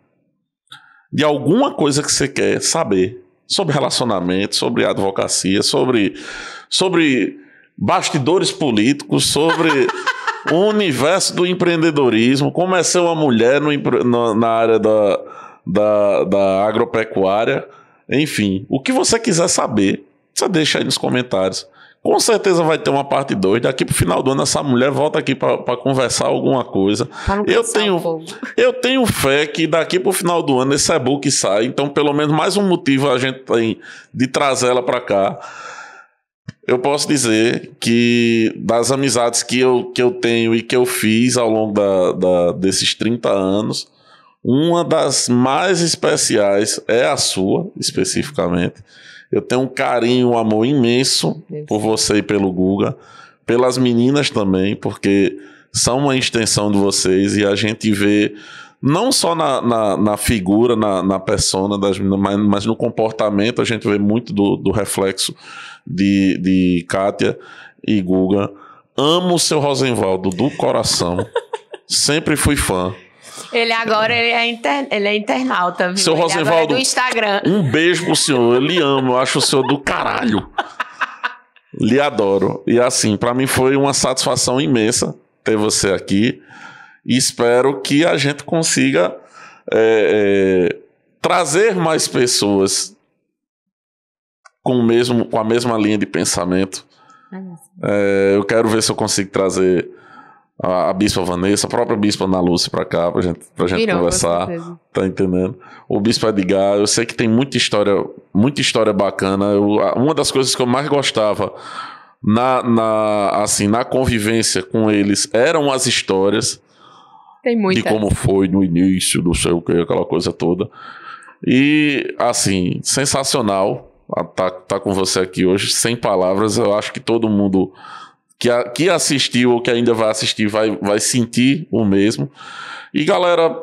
de alguma coisa que você quer saber sobre relacionamento, sobre advocacia, sobre bastidores políticos, sobre o universo do empreendedorismo, como é ser uma mulher na área da agropecuária, enfim, o que você quiser saber, você deixa aí nos comentários. Com certeza vai ter uma parte 2. Daqui pro final do ano essa mulher volta aqui para conversar alguma coisa. Eu tenho fé que daqui pro final do ano esse e-book sai, então pelo menos mais um motivo a gente tem de trazer ela para cá. Eu posso dizer que das amizades que eu tenho e que eu fiz ao longo desses 30 anos, uma das mais especiais é a sua, especificamente. Eu tenho um carinho, um amor imenso por você e pelo Guga, pelas meninas também, porque são uma extensão de vocês e a gente vê não só na figura, na persona das meninas, mas no comportamento a gente vê muito do reflexo de Kátia e Guga. Amo o seu Rosenvaldo do coração. Sempre fui fã. Ele agora ele é internauta, viu? Seu Rosenvaldo, é do Instagram. Um beijo pro senhor. Eu lhe amo, eu acho o senhor do caralho. Lhe adoro. E assim, pra mim foi uma satisfação imensa ter você aqui. E espero que a gente consiga trazer mais pessoas com a mesma linha de pensamento. Eu quero ver se eu consigo trazer a Bispa Vanessa, a própria Bispa Ana Lúcia pra cá, pra gente conversar, tá entendendo? O Bispo Edgar, eu sei que tem muita história bacana. Uma das coisas que eu mais gostava na convivência com eles eram as histórias de como foi no início, não sei o que, aquela coisa toda. E, assim, sensacional tá com você aqui hoje, sem palavras. Eu acho que todo mundo que assistiu ou que ainda vai assistir vai sentir o mesmo. E, galera,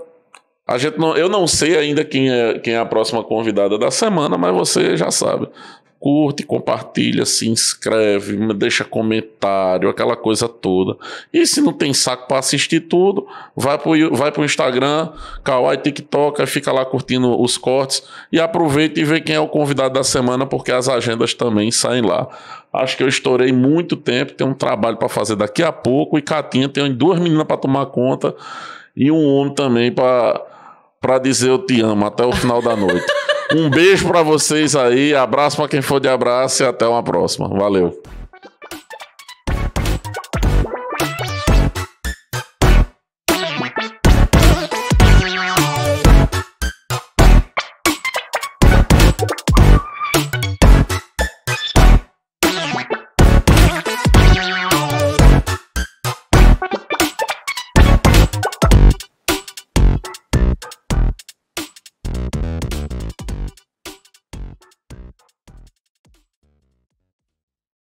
eu não sei ainda quem é a próxima convidada da semana, mas você já sabe. Curte, compartilha, se inscreve, deixa comentário, aquela coisa toda. E se não tem saco para assistir tudo, vai pro Instagram, Kawaii, TikTok, aí fica lá curtindo os cortes e aproveita e vê quem é o convidado da semana, porque as agendas também saem lá. Acho que eu estourei muito tempo, tem um trabalho para fazer daqui a pouco, e Catinha tem 2 meninas para tomar conta e um homem também para dizer eu te amo até o final da noite. Um beijo pra vocês aí, abraço pra quem for de abraço e até uma próxima. Valeu.